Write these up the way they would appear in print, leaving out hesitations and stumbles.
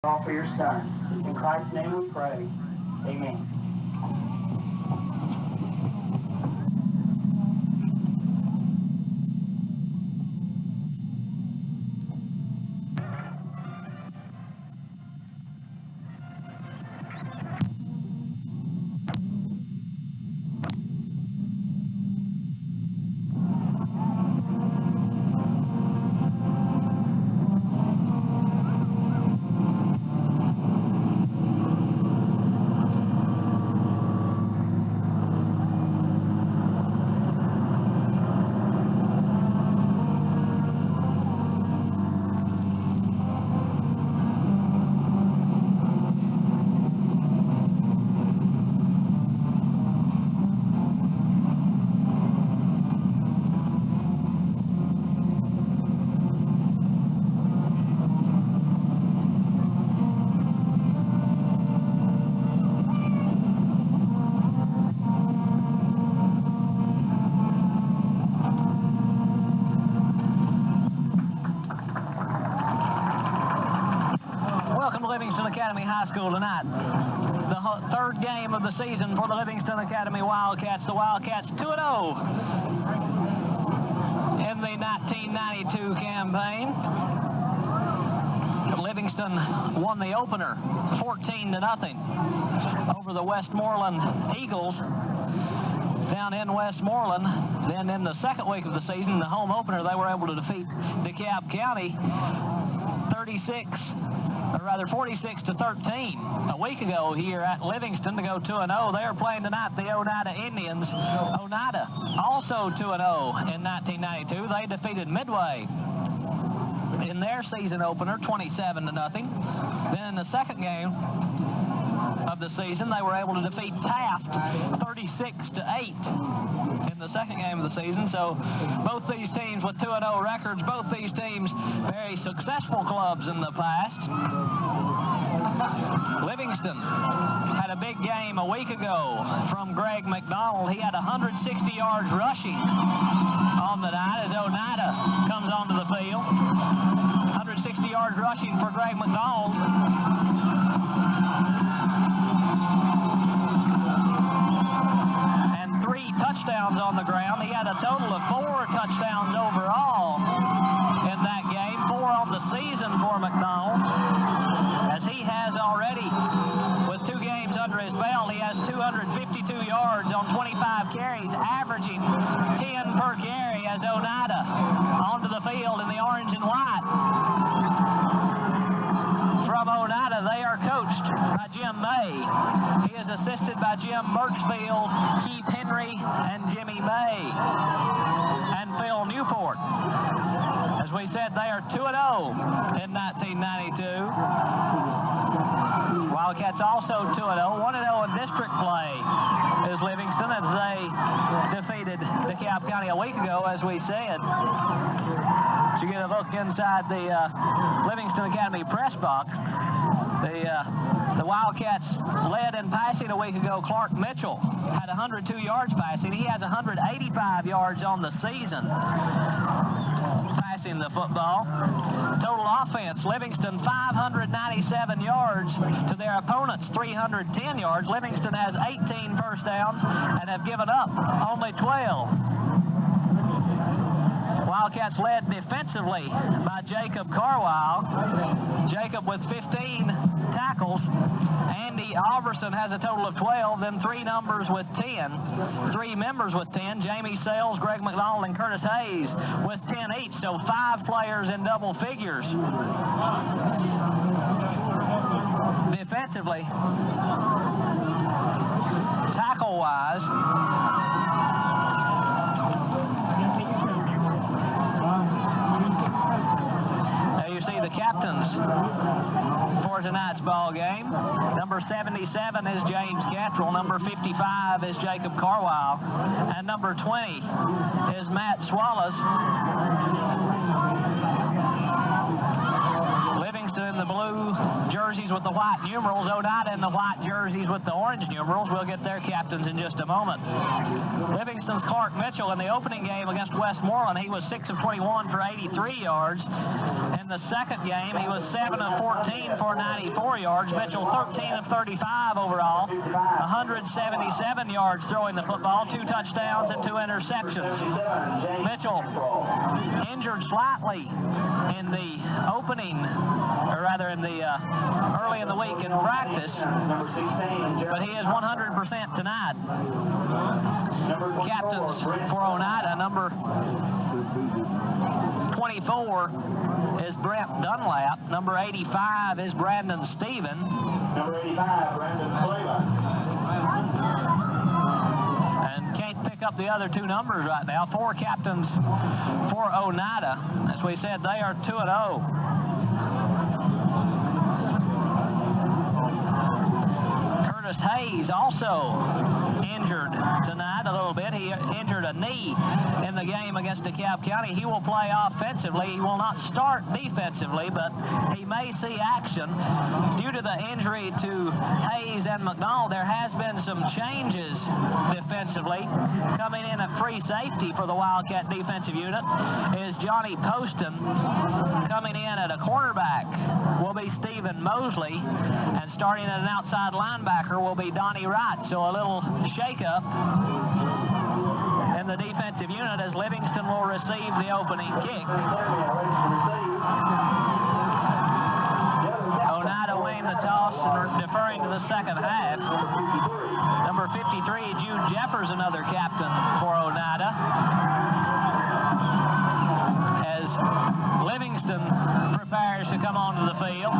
all for your Son. It's in Christ's name we pray. Amen. Livingston Academy High School tonight. The third game of the season for the Livingston Academy Wildcats. The Wildcats 2-0 in the 1992 campaign. Livingston won the opener 14-0 over the Westmoreland Eagles down in Westmoreland. Then in the second week of the season, the home opener, they were able to defeat DeKalb County 46-13 a week ago here at Livingston to go 2-0. They are playing tonight the Oneida Indians. Oneida also 2-0 in 1992. They defeated Midway in their season opener 27-0. Then in the second game of the season, they were able to defeat Taft 36-8 in the second game of the season. So both these teams with 2-0 records, both these teams very successful clubs in the past. Livingston had a big game a week ago from Greg McDonald. He had 160 yards rushing on the night as Oneida comes onto the field. 160 yards rushing for Greg McDonald. Touchdowns on the ground. He had a total of 4 touchdowns overall in that game, 4 on the season for McDonald, as he has already, with 2 games under his belt, he has 252 yards on 25 carries, averaging 10 per carry as Oneida onto the field in the orange and white. From Oneida, they are coached by Jim May. He is assisted by Jim Birchfield, Keith Henry, and Jimmy May, and Phil Newport. As we said, they are 2-0 in 1992. Wildcats also 2-0, 1-0 in district play is Livingston as they defeated DeKalb County a week ago, as we said. To get a look inside the Livingston Academy press box, the Wildcats led in passing a week ago. Clark Mitchell had 102 yards passing. He has 185 yards on the season passing the football. Total offense, Livingston 597 yards to their opponents 310 yards. Livingston has 18 first downs and have given up only 12. Wildcats led defensively by Jacob Carwile. Jacob with 15 tackles. Andy Alverson has a total of 12, then 3 members with 10. Jamie Sales, Greg McDonald, and Curtis Hayes with 10 each. So 5 players in double figures. Defensively, tackle-wise, the captains for tonight's ball game. Number 77 is James Cattrall. Number 55 is Jacob Carwile. And number 20 is Matt Swallows. Livingston in the blue jersey jerseys with the white numerals. Oneida in the white jerseys with the orange numerals. We'll get their captains in just a moment. Livingston's Clark Mitchell in the opening game against Westmoreland, he was 6 of 21 for 83 yards. In the second game, he was 7 of 14 for 94 yards. Mitchell 13 of 35 overall, 177 yards throwing the football, 2 touchdowns and 2 interceptions. Mitchell injured slightly in the opening, or rather in the early in the week in practice, but he is 100% tonight. Captains for Oneida, number 24 is Brent Dunlap. Number 85 is Brandon Stephen. Number 85, Brandon Clayton. And can't pick up the other 2 numbers right now. 4 captains for Oneida. As we said, they are 2-0. Curtis Hayes also injured tonight a little bit. He injured a knee in the game against DeKalb County. He will play offensively. He will not start defensively, but he may see action. Due to the injury to Hayes and McDonald, there has been some changes defensively. Coming in at free safety for the Wildcat defensive unit is Johnny Poston. Coming in at a cornerback will be Stephen Mosley, and starting at an outside linebacker will be Donnie Wright. So a little shakeup in the defensive unit as Livingston will receive the opening kick. Oneida winning the toss and deferring to the second half. Number 53, Jude Jeffers, another captain for Oneida, as Livingston prepares to come onto the field.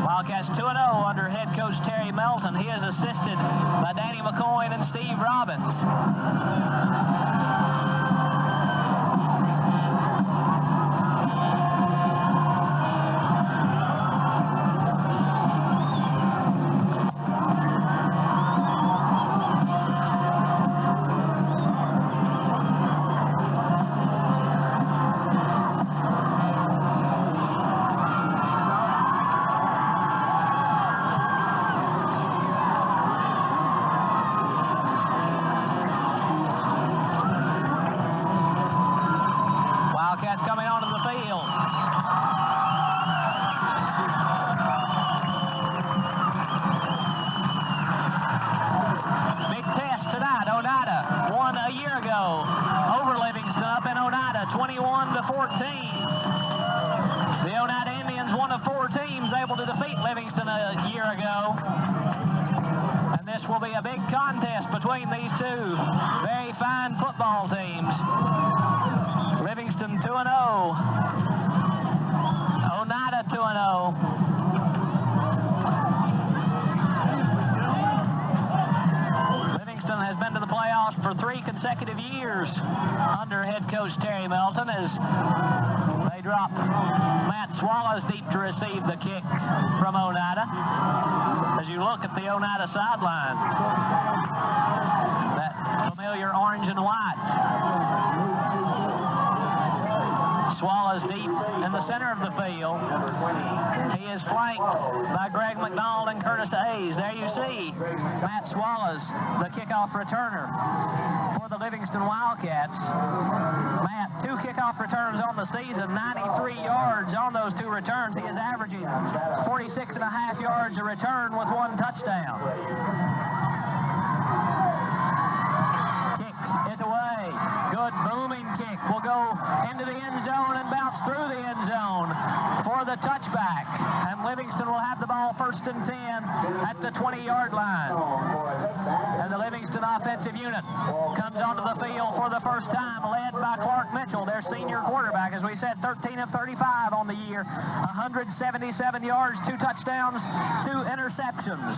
Wildcats 2-0 under head coach Terry Melton. He is assisted by Danny McCoy and Steve Robbins. Oneida sideline. That familiar orange and white. Swallows deep in the center of the field. He is flanked by Greg McDonald and Curtis Hayes. There you see Matt Swallows, the kickoff returner for the Livingston Wildcats. Matt, 2 kickoff returns on the season, 93 yards on those 2 returns. He is averaging 46.5 yards a return with 1 touchdown. Kick is away. Good booming kick. Will go into the end zone and bounce through the end zone for the touchback. And Livingston will have the ball 1st and 10 at the 20-yard line. And the Livingston offensive unit comes onto the field for the first time, led by Clark Mitchell, their senior quarterback. As we said, 13 of 35 on the year, 177 yards, 2 touchdowns, 2 interceptions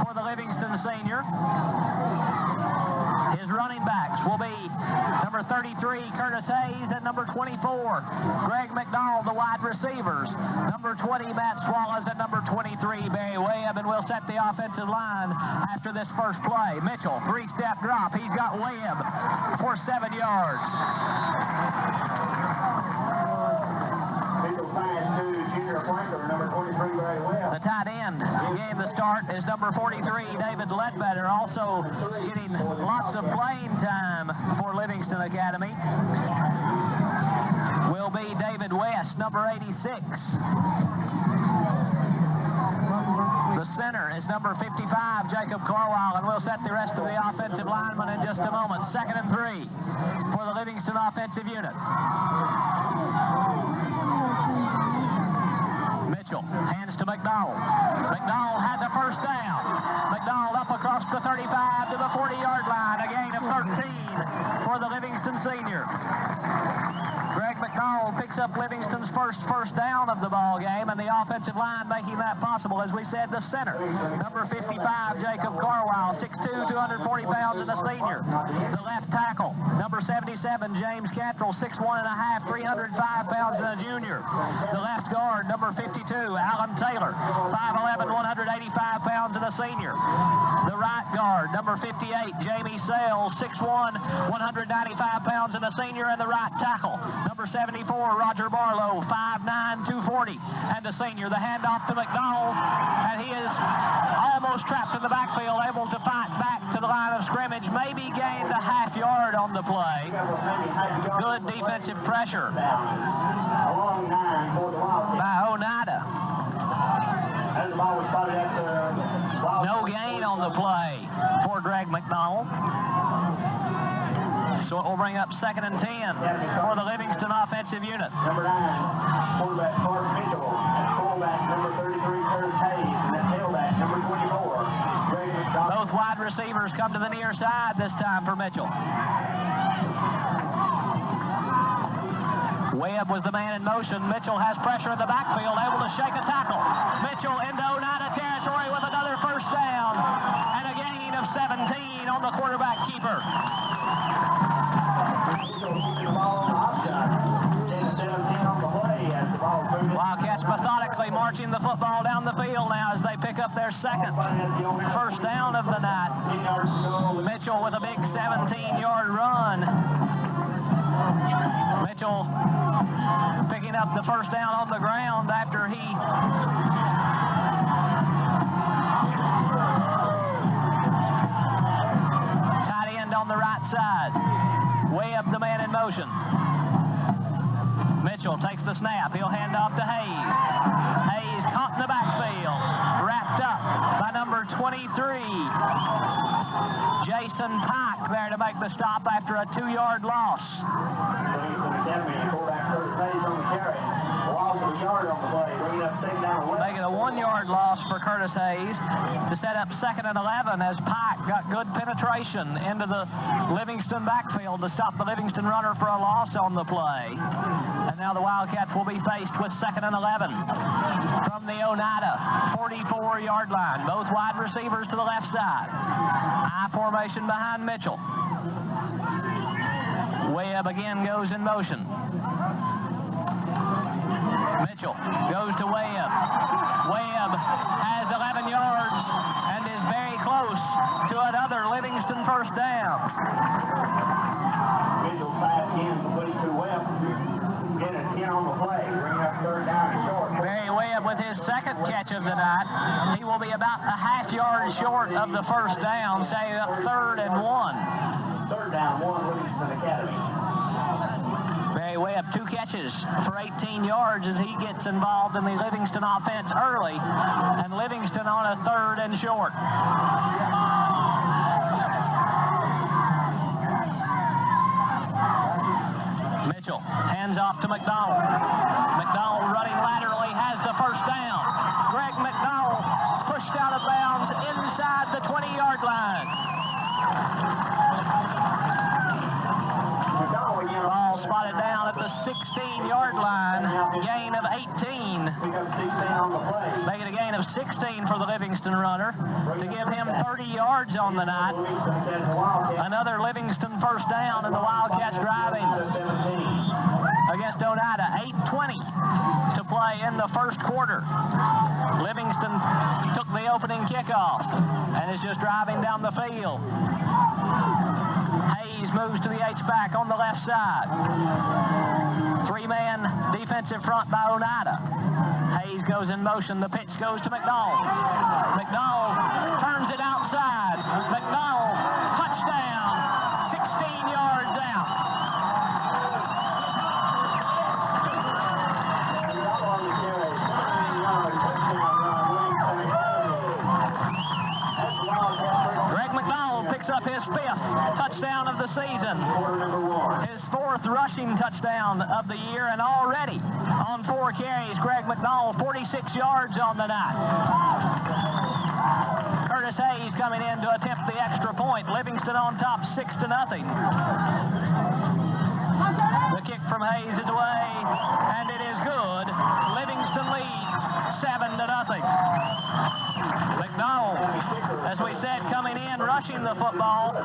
for the Livingston senior. His running backs will be number 33, Curtis Hayes, and number 24, Greg McDonald, the wide receivers. Number 20, Matt Swallows, and number 23, Barry Webb, and we'll set the offensive line after this first play. Mitchell, 3-step drop. He's got Webb for 7 yards. tight end gave the start is number 43, David Ledbetter, also getting lots of playing time for Livingston Academy. Will be David West, number 86. The center is number 55, Jacob Corwell, and we'll set the rest of the offensive linemen in just a moment. 2nd and 3 for the Livingston offensive unit. Mitchell hands to McDonald. McDonald has a first down. McDonald up across the 35 to the 40-yard line. A gain of 13 for the Livingston senior. Greg McDonald picks up Livingston's first down of the ball game, and the offensive line making that possible. As we said, the center, number 55, Jacob Corwell, 6'2", 240 pounds, and a senior. The left tackle, number 77, James Cantrell, 6'1 and a half, 305 pounds, and a junior. The left guard, number 52, Alan Taylor, 5'11", 185 pounds, and a senior. The right guard, number 58, Jamie Sales, 6'1", 195 pounds, and a senior. And the right tackle, number 74, Roger Barlow, 5'9", 240, and a senior. The handoff to McDonald, and he is almost trapped in the backfield, able to fight back to the line of scrimmage, maybe gained a half yard on the play. Good defensive pressure by Oneida. No gain on the play for Greg McDonald. So it will bring up 2nd and 10 for the Livingston offensive unit. Number 9, quarterback Clark Mitchell, fullback number 33, Curtis Hayes, and the tailback number 24, Greg McDonald. Both wide receivers come to the near side this time for Mitchell. Webb was the man in motion. Mitchell has pressure in the backfield, able to shake a tackle. Mitchell into Oneida territory with another first down, and a gain of 17 on the quarterback keeper. Wildcats methodically marching the football down the field now as they pick up their second first down of the night. Mitchell with a big 17-yard run. Mitchell picking up the first down on the ground after he tight end on the right side. Webb the man in motion. Mitchell takes the snap. He'll hand off to Hayes. Hayes caught in the backfield. Wrapped up by number 23. Jason Pike there to make the stop after a 2-yard loss. Making a 1-yard loss for Curtis Hayes to set up 2nd and 11 as Pike got good penetration into the Livingston backfield to stop the Livingston runner for a loss on the play. And now the Wildcats will be faced with 2nd and 11 from the Oneida 44-yard line. Both wide receivers to the left side. I formation behind Mitchell. Webb again goes in motion. Mitchell goes to Webb. Webb has 11 yards and is very close to another Livingston first down. Mitchell pass in complete to Webb. Get a 10 on the play. Bring up 3rd down and short. Barry Webb with his second catch of the night. He will be about a half yard short of the first down, say up 3rd and 1. 3rd down, 1 Livingston Academy. Barry Webb, 2 catches for 18 yards as he gets involved in the Livingston offense early, and Livingston on a 3rd and short. Mitchell hands off to McDonald. McDonald running laterally has the first down. Greg McDonald pushed out of bounds inside the 20-yard line. Ball spotted down at the 16-yard line. Gain of 18. Making a gain of 16 for the Livingston runner to give him 30 yards on the night. Another Livingston first down, and the Wildcats driving against Oneida. 8:20 to play in the first quarter. Livingston took the opening kickoff and is just driving down the field. Hayes moves to the H-back on the left side. Three-man defensive front by Oneida. Hayes goes in motion. The pitch goes to McDonald. McDonald turns it outside. McDonald, touchdown, 16 yards out. Greg McDonald picks up his 5th touchdown of the season. His 4th rushing touchdown of the year, and already on 4 carries, Greg McDonald 46 yards on the night. Curtis Hayes coming in to attempt the extra point. Livingston on top 6-0. The kick from Hayes is away, and it is good. Livingston leads 7-0. McDonald, as we said, coming in, rushing the football.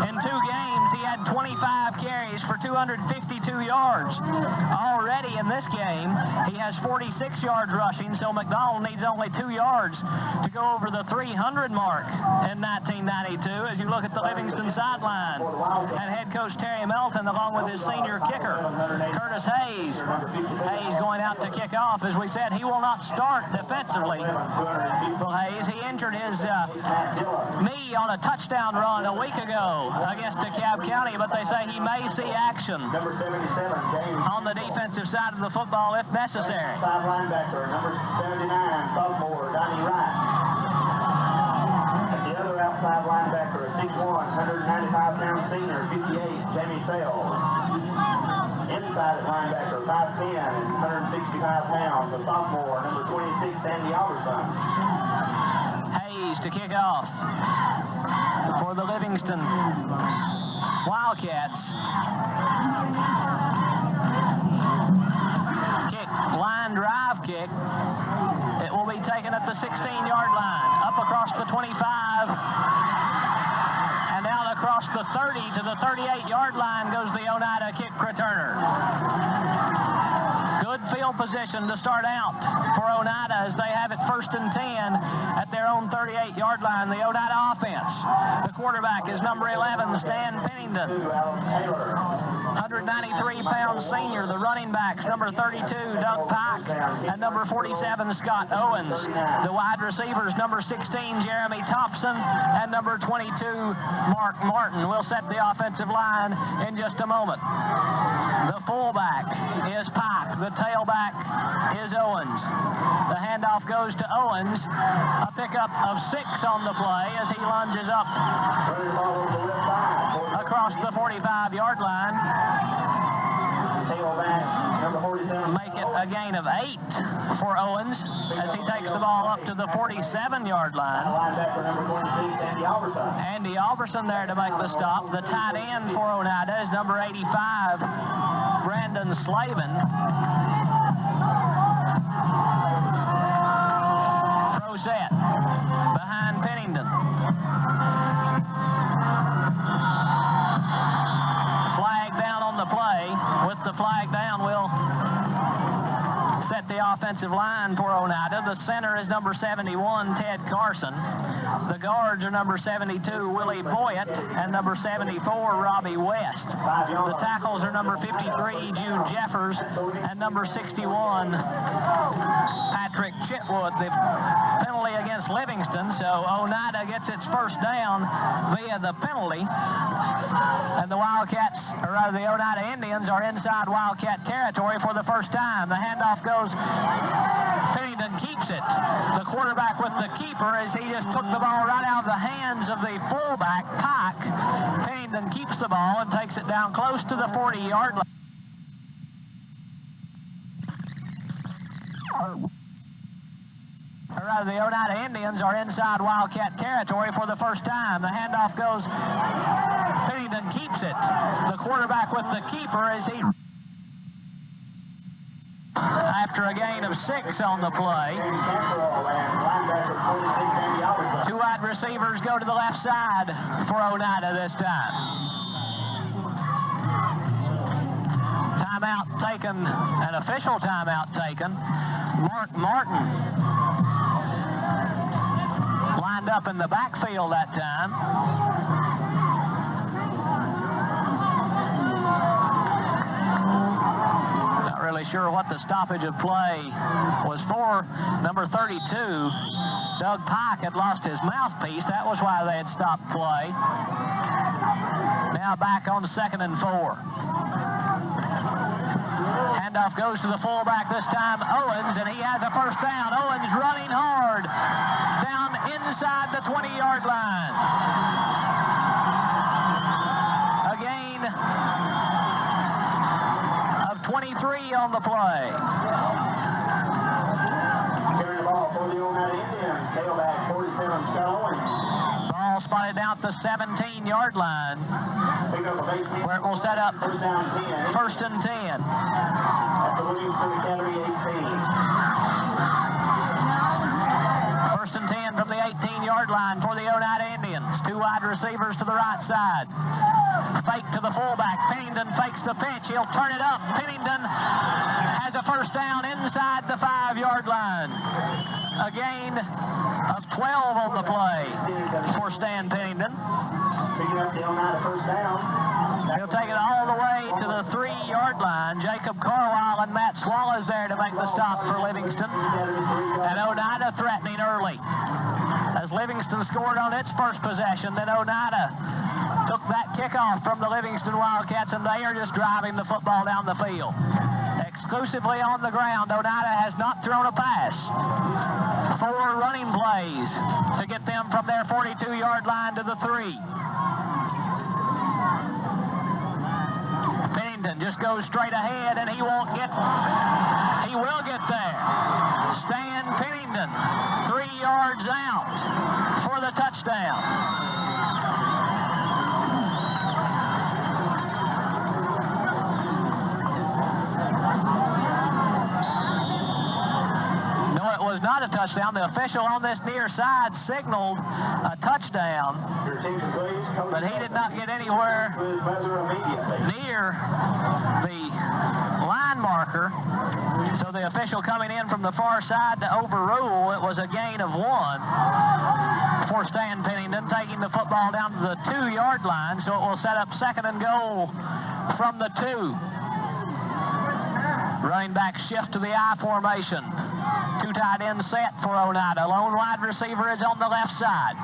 In 2 games, he had 25 carries for 252 yards. Already in this game, he has 46 yards rushing, so McDonald needs only 2 yards to go over the 300 mark in 1992 as you look at the Livingston sideline. And head coach Terry Melton along with his senior kicker, Curtis Hayes. Hayes going out to kick off. As we said, he will not start defensively. Well, Hayes, he injured his knee on a touchdown run a week ago against DeKalb County, but they say he may see action on the defensive side of the football if necessary. Linebacker, number 79, sophomore, Donnie Wright. The other outside linebacker, a 6'1", 195-pound senior, 58, Jamie Sales. Inside linebacker, 5'10", and 165 pounds, a sophomore, number 26, Sandy Alderson. Hayes to kick off for the Livingston Wildcats. Line drive kick. It will be taken at the 16-yard line, up across the 25, and down across the 30 to the 38-yard line goes the Oneida kick returner. Good field position to start out for Oneida as they have it 1st and 10 at their own 38-yard line. The Oneida offense. The quarterback is number 11, Stan Pennington. 193-pound senior. The running backs, number 32, Doug Pike, and number 47, Scott Owens. The wide receivers, number 16, Jeremy Thompson, and number 22, Mark Martin. We'll set the offensive line in just a moment. The fullback is Pike. The tailback is Owens. The handoff goes to Owens. A pickup of 6 on the play as he lunges up across the 45-yard line. Make it a gain of 8 for Owens as he takes the ball up to the 47-yard line. Andy Alberson there to make the stop. The tight end for Oneida is number 85, Brandon Slavin. Throw set behind Pennington. Flag down on the play. With the flag down, we'll set the offensive line for Oneida. The center is number 71, Ted Carson. The guards are number 72, Willie Boyett, and number 74, Robbie West. The tackles are number 53, Jude Jeffers, and number 61, Patrick Chitwood. The penalty against Livingston, so Oneida gets its first down via the penalty. And the Wildcats, or rather the Oneida Indians, are inside Wildcat territory for the first time. The handoff goes, Pennington keeps it. The quarterback with the keeper as he just took the ball right out of the hands of the fullback, Pike. Pennington keeps the ball and takes it down close to the 40-yard line. Or rather, the Oneida Indians are inside Wildcat territory for the first time. The handoff goes, Pennington keeps it. The quarterback with the keeper as he... After a gain of 6 on the play. 2 wide receivers go to the left side for Oneida this time. Timeout taken, an official timeout taken. Mark Martin lined up in the backfield that time. Not really sure what the stoppage of play was for. Number 32, Doug Pike, had lost his mouthpiece. That was why they had stopped play. Now back on 2nd and 4. Handoff goes to the fullback this time, Owens, and he has a first down. Owens running hard down inside the 20-yard line. A gain of 23 on the play. Carrying the ball for the Oneida Indians. Tailback 47, Scott Owens. Ball spotted down at the 17-yard line, where it will set up first and 10. At the Livingston Academy 18. First and 10 from the 18-yard line for the Oneida Indians. Two wide receivers to the right side. Fake to the fullback. Pennington fakes the pitch. He'll turn it up. Pennington has a first down inside the 5-yard line. A gain of 12 on the play for Stan Pennington. Picking up the Oneida first down. He'll take it all the way to the 3-yard line. Jacob Carlisle and Matt Swallows there to make the stop for Livingston. And Oneida threatening early. As Livingston scored on its first possession, then Oneida took that kickoff from the Livingston Wildcats, and they are just driving the football down the field. Exclusively on the ground, Oneida has not thrown a pass. 4 running plays to get them from their 42-yard line to the 3. Just goes straight ahead, and he will get there. Stan Pennington, 3 yards out for the touchdown. No, it was not a touchdown. The official on this near side signaled a touchdown, but he did not get anywhere near the line marker. So the official coming in from the far side to overrule. It was a gain of 1 for Stan Pennington, taking the football down to the 2-yard line. So it will set up 2nd and goal from the 2. Running back shift to the I formation. 2 tight end set for Oneida. Lone wide receiver is on the left side.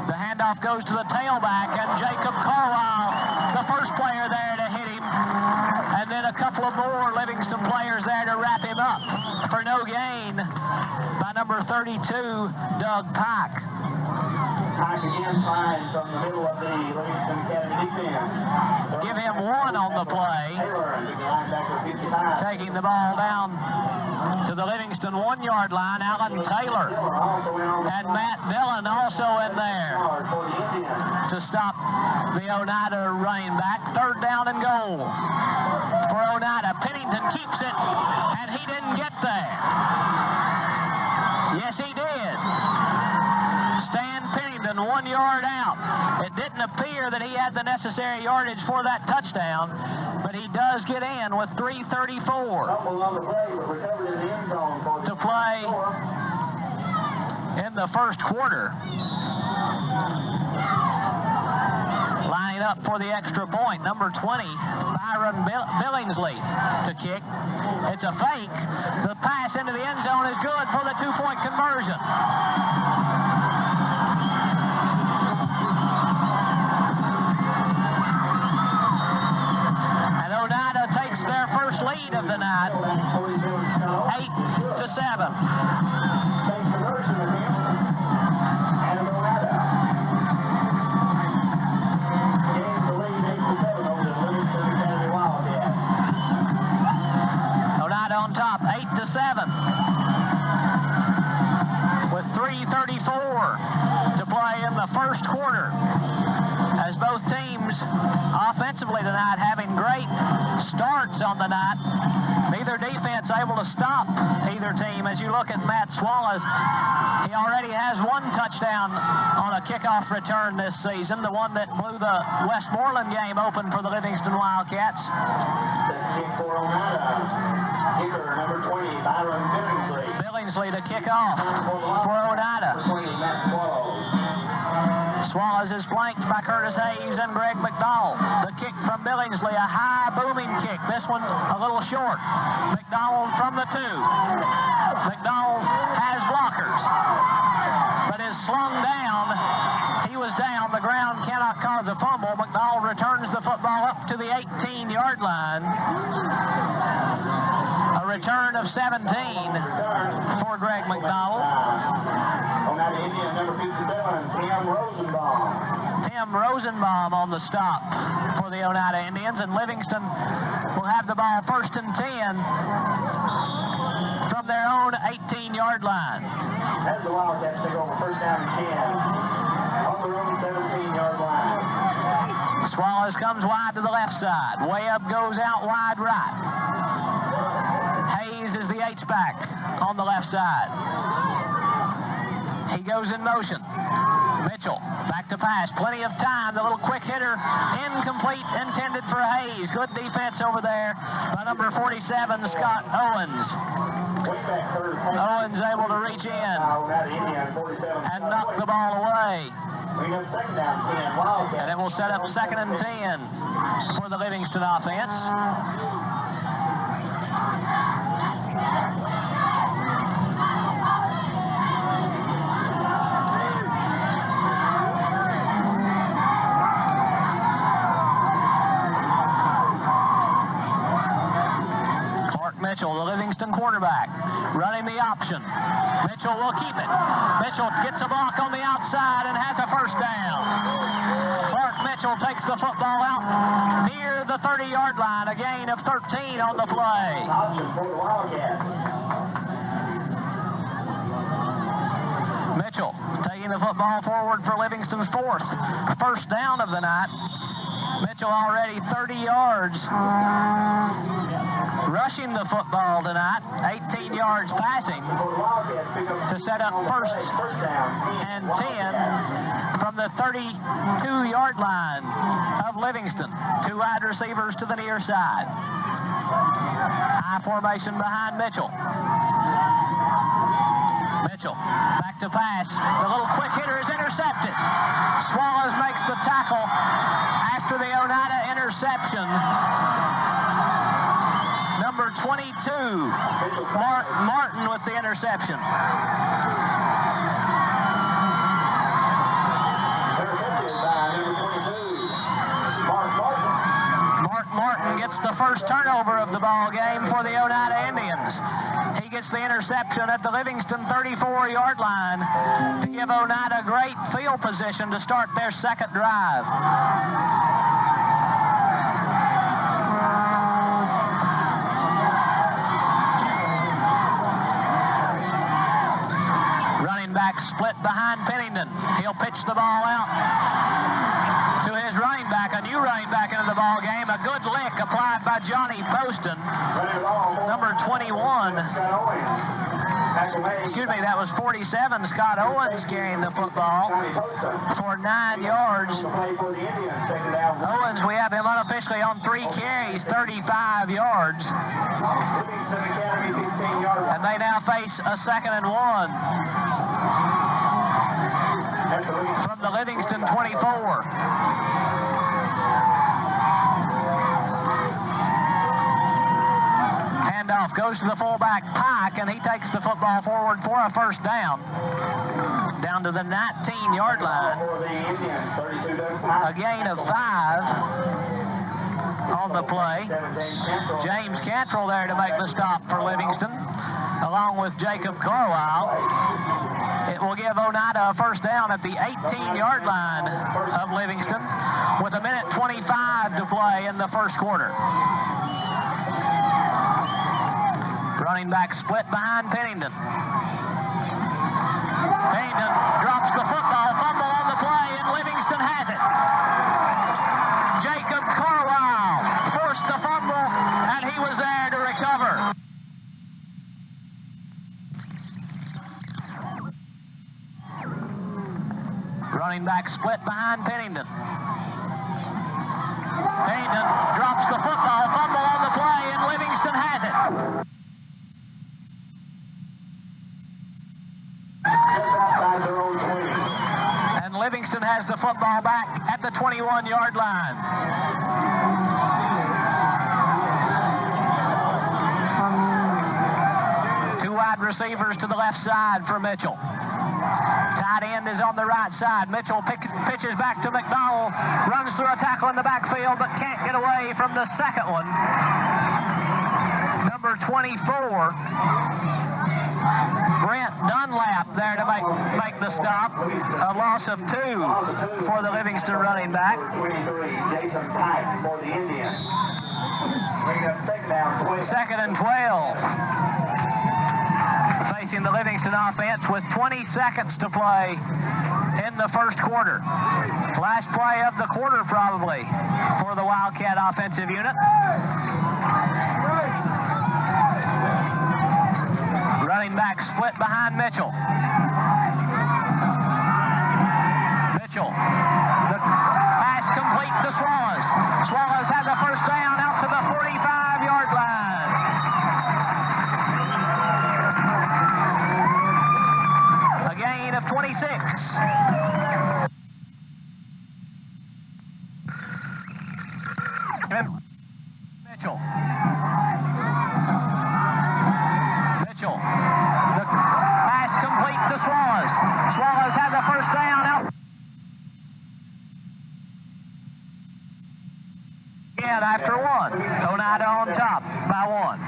The handoff goes to the tailback, and Jacob Carlisle, the first player there to hit him, and then a couple of more Livingston players there to wrap him up for no gain by number 32, Doug Pike. Pike again finds from the middle of the Livingston Academy defense. Give him 1 on the play. Taking the ball down to the Livingston 1-yard line, Alan Taylor. And Matt Dillon also in there to stop the Oneida running back. 3rd down and goal for Oneida. Pennington keeps it, and he didn't get there. Yes, he did. Stan Pennington 1 yard out. It didn't appear that he had the necessary yardage for that touchdown, but he does get in with 3:34 to play in the first quarter. Lining up for the extra point, number 20, Byron Billingsley to kick. It's a fake. The pass into the end zone is good for the 2-point conversion. And Oneida takes their first lead of the night, 8-7. On top, 8-7, with 3:34 to play in the first quarter. As both teams offensively tonight having great starts on the night. Neither defense able to stop either team. As you look at Matt Swallows, he already has 1 touchdown on a kickoff return this season, the one that blew the Westmoreland game open for the Livingston Wildcats. Kicker, number 20, Byron Billingsley. Billingsley to kick off for Oneida. Swallows is flanked by Curtis Hayes and Greg McDowell. The kick from Billingsley, a high booming kick. This one a little short. McDowell from the 2. McDowell has blockers, but is slung down. He was down. The ground cannot cause a fumble. McDowell returns the football up to the 18-yard line. A return of 17 for Greg McDowell. Oneida Indian number 57, Tim Rosenbaum. Tim Rosenbaum on the stop for the Oneida Indians, and Livingston will have the ball 1st and 10 from their own 18-yard line. As the Wildcats take over 1st down and 10 on their own 17-yard line. Swallows comes wide to the left side. Webb goes out wide right. Hayes is the H-back on the left side. He goes in motion. Mitchell back to pass. Plenty of time. The little quick hitter incomplete, intended for Hayes. Good defense over there by number 47, Scott Owens. Owens able to reach in and knock the ball away. And it will set up 2nd and 10 for the Livingston offense. Mitchell, the Livingston quarterback, running the option. Mitchell will keep it. Mitchell gets a block on the outside and has a 1st down. Clark Mitchell takes the football out near the 30-yard line. A gain of 13 on the play. Option for the Wildcats. Mitchell taking the football forward for Livingston's 4th 1st down of the night. Mitchell already 30 yards. Rushing the football tonight, 18 yards passing to set up 1st and 10 from the 32-yard line of Livingston. 2 wide receivers to the near side. High formation behind Mitchell. Mitchell back to pass. The little quick hitter is intercepted. Swallows makes the tackle after the Oneida interception. Number 22, Martin with the interception. Martin gets the 1st turnover of the ball game for the Oneida Indians. He gets the interception at the Livingston 34-yard line to give Oneida great field position to start their 2nd drive. Split behind Pennington. He'll pitch the ball out to his running back, a new running back into the ball game. A good lick applied by Johnny Poston, number 21. Excuse me, that was 47. Scott Owens carrying the football for 9 yards. Owens, we have him unofficially on 3 carries, 35 yards. And they now face a 2nd and 1. From the Livingston 24. Handoff goes to the fullback Pike, and he takes the football forward for a 1st down. Down to the 19-yard line. A gain of 5 on the play. James Cantrell there to make the stop for Livingston, along with Jacob Carlisle. It will give Oneida a 1st down at the 18-yard line of Livingston with 1:25 to play in the 1st quarter. Running back split behind Pennington. Pennington drops the football, fumble on the play, and Livingston has it. Jacob Carlisle forced the fumble, and he was there to recover. Running back split behind Pennington. Pennington drops the football, fumble on the play, and Livingston has it. And Livingston Livingston has the football back at the 21-yard line. Two wide receivers to the left side for Mitchell. Tight end is on the right side. Mitchell pitches back to McDonald, runs through a tackle in the backfield, but can't get away from the second one. Number 24, Brent Dunlap there to make the stop. A loss of 2 for the Livingston running back. 23, Jason Pike for the Indians. Bring up second and 12. Facing the Livingston offense with 20 seconds to play in the first quarter. Last play of the quarter probably for the Wildcat offensive unit. Running back split behind Mitchell. Mitchell. The pass complete to Swallows. Swallows had the first down out to the 45-yard line. A gain of 26. Mitchell. Mitchell. The pass complete to Swallows. Swallows had the first down out. Again after one. Oneida on top by 1.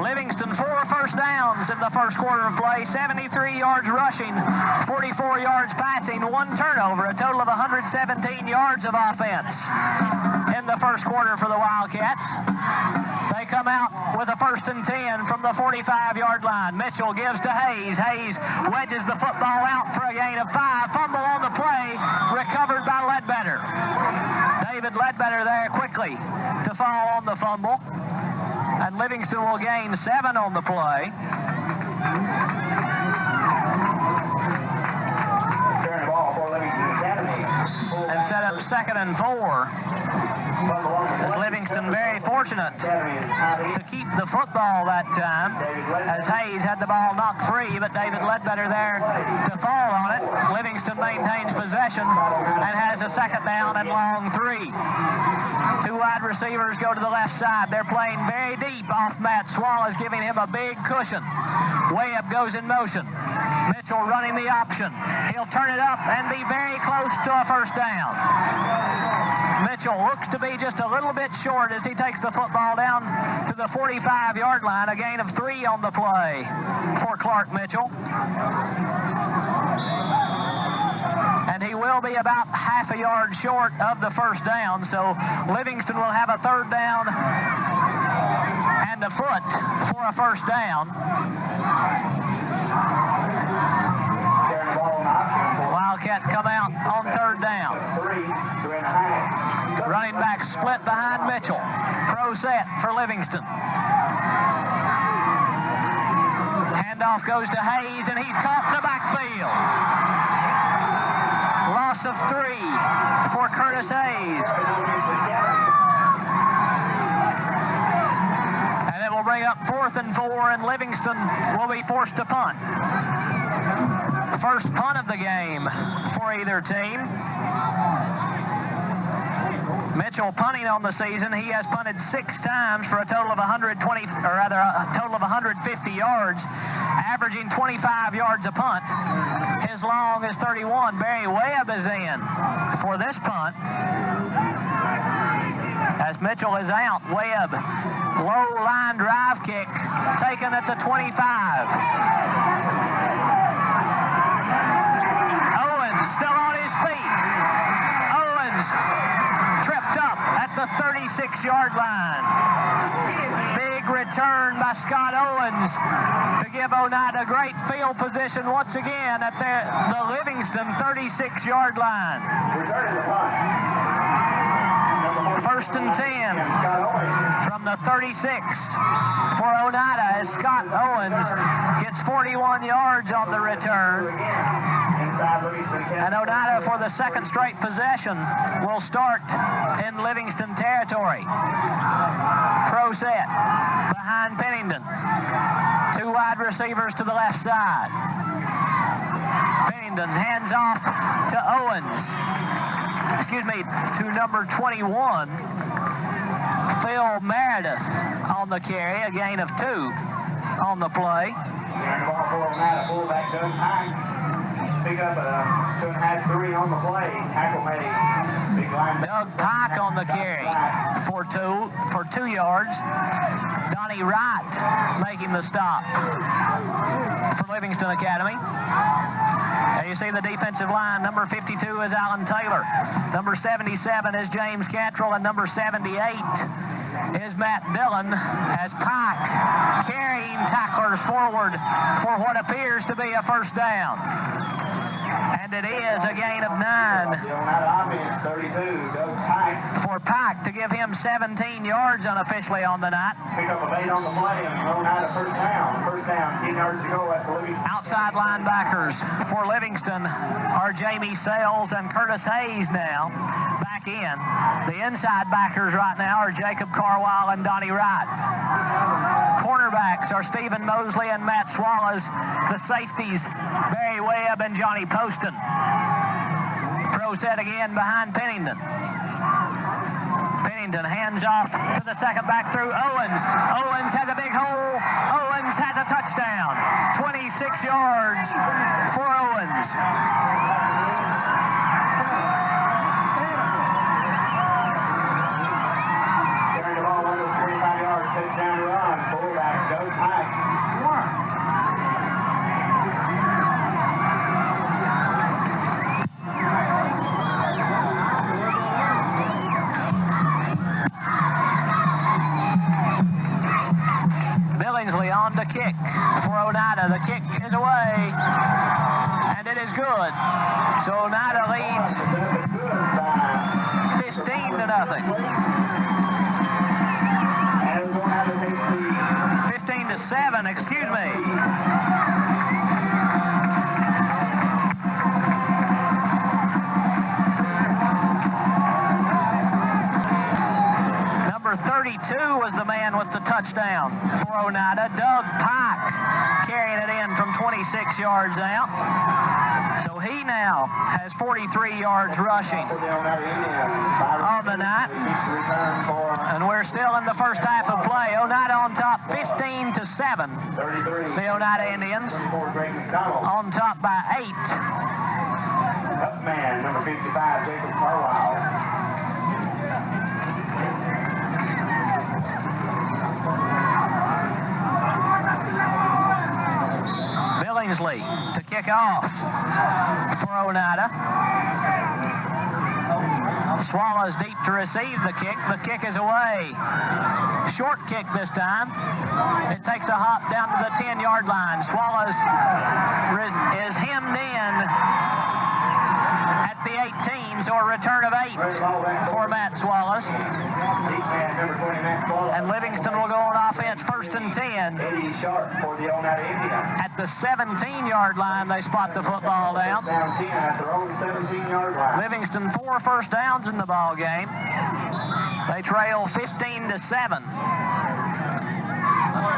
Livingston 4 first downs in the first quarter of play. 73 yards rushing, 44 yards passing, 1 turnover, a total of 117 yards of offense in the first quarter for the Wildcats. They come out with a 1st and 10 from the 45-yard line. Mitchell gives to Hayes. Hayes wedges the football out for a gain of 5. Fumble on the play, recovered by Ledbetter. David Ledbetter there quickly to fall on the fumble. And Livingston will gain 7 on the play. Turn the ball for Livingston Academy. And set up 2nd and 4. As Livingston very fortunate to keep the football that time, as Hayes had the ball knocked free, but David Ledbetter there to fall on it. Livingston maintains possession and has a 2nd down and long 3. 2 wide receivers go to the left side. They're playing very deep off Matt Swallows, giving him a big cushion. Webb goes in motion. Mitchell running the option. He'll turn it up and be very close to a 1st down. Mitchell looks to be just a little bit short as he takes the football down to the 45-yard line. A gain of 3 on the play for Clark Mitchell. And he will be about half a yard short of the 1st down, so Livingston will have a 3rd down and a foot for a 1st down. Wildcats come out on 3rd down. Running back split behind Mitchell. Pro set for Livingston. Handoff goes to Hayes, and he's caught in the backfield. Loss of 3 for Curtis Hayes. And it will bring up 4th and 4, and Livingston will be forced to punt. First punt of the game for either team. Mitchell punting on the season. He has punted 6 times for a total of 150 yards, averaging 25 yards a punt. His long is 31. Barry Webb is in for this punt. As Mitchell is out, Webb, low line drive kick, taken at the 25. Still on his feet. Owens tripped up at the 36-yard line. Big return by Scott Owens to give Oneida great field position once again at the Livingston 36-yard line. 1st and 10 from the 36 for Oneida as Scott Owens gets 41 yards on the return. And Oneida, for the 2nd straight possession, will start in Livingston territory. Pro set behind Pennington. 2 wide receivers to the left side. Pennington hands off to Owens. To number 21, Phil Meredith on the carry, a gain of 2 on the play. Carrying the ball for Oneida, fullback Doug Pike. Pick up a 2.5, 3 on the play. Tackle made. Big line. Doug Pike on the carry for 2 yards. Donnie Wright making the stop for Livingston Academy. There you see the defensive line. Number 52 is Alan Taylor. Number 77 is James Cantrell. And number 78 is Matt Dillon as Pike carrying tacklers forward for what appears to be a first down. And it is a gain of 9 for Pike to give him 17 yards unofficially on the night. Pick up a 8 on the play and Oneida first down. First down, 10 yards to go at the Livingston. Outside linebackers for Livingston are Jamie Sales and Curtis Hayes now back in. The inside backers right now are Jacob Carwile and Donnie Wright. Cornerbacks are Stephen Mosley and Matt Swallows. The safeties, Barry Webb and Johnny Poston. Pro set again behind Pennington. Pennington hands off to the second back through Owens. Owens has a big hole. Owens has a touchdown. 26 yards for Owens. Carrying the ball under 25 yards, touchdown run. Fullback Doug Pike. On the kick for Oneida. The kick is away, and it is good. So Oneida leads 15-0. 15-7, excuse me. Number 32 was the man with the touchdown for Oneida. Doug Pike carrying it in from 26 yards out. So he now has 43 yards rushing on the night. And we're still in the first half of play. Oneida on top 15-7. The Oneida Indians on top by 8. Up man, number 55, Jacob Carwile. Billingsley to kick off for Oneida. Swallows deep to receive the kick. The kick is away. Short kick this time. It takes a hop down to the 10-yard line. Swallows is hemmed in at the 18, so a return of 8 for Matt Swallows. And Livingston will go on offense first and 10. At the 17-yard line, they spot the football down. Livingston 4 first downs in the ball game. They trail 15-7.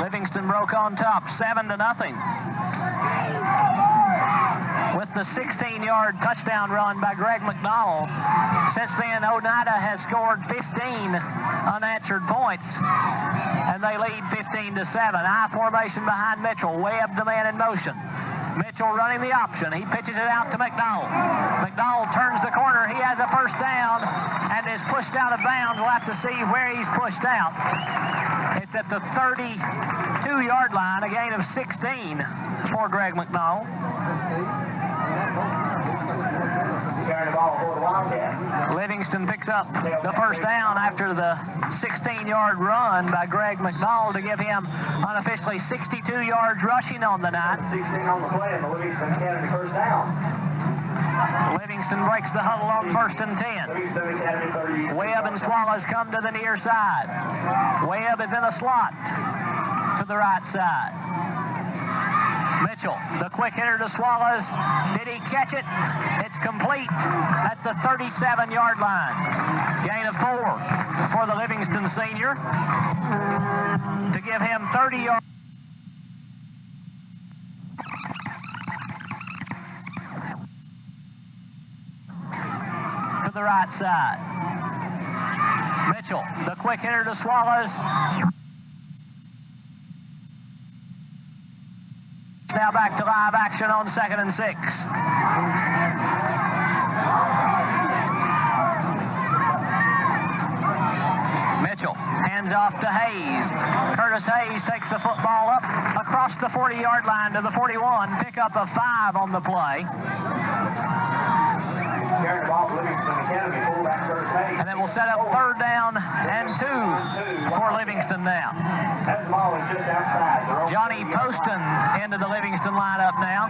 Livingston broke on top 7-0. With the 16-yard touchdown run by Greg McDonald. Since then, Oneida has scored 15 unanswered points, and they lead 15-7. I formation behind Mitchell. Webb the man in motion. Mitchell running the option. He pitches it out to McDonald. McDonald turns the corner. He has a first down and is pushed out of bounds. We'll have to see where he's pushed out. It's at the 32-yard line, a gain of 16 for Greg McDonald. Livingston picks up the first down after the 16-yard run by Greg McDonald to give him unofficially 62 yards rushing on the night. 16 on the play, and the Livingston Academy first down. Livingston breaks the huddle on first and 10. Webb and Swallows come to the near side. Webb is in a slot to the right side. Mitchell, the quick hitter to Swallows. Did he catch it? It's complete at the 37-yard line. Gain of 4 for the Livingston senior. give him 30 yards. To the right side. Mitchell, the quick hitter to Swallows. Now back to live action on 2nd and 6. Mitchell hands off to Hayes. Curtis Hayes takes the football up across the 40-yard line to the 41. Pick up a 5 on the play. Carrying the ball, Livingston Academy, fullback Curtis Hayes. And then we'll set up 3rd down and 2 for Livingston now. That ball is just outside. Johnny Poston into the Livingston lineup now,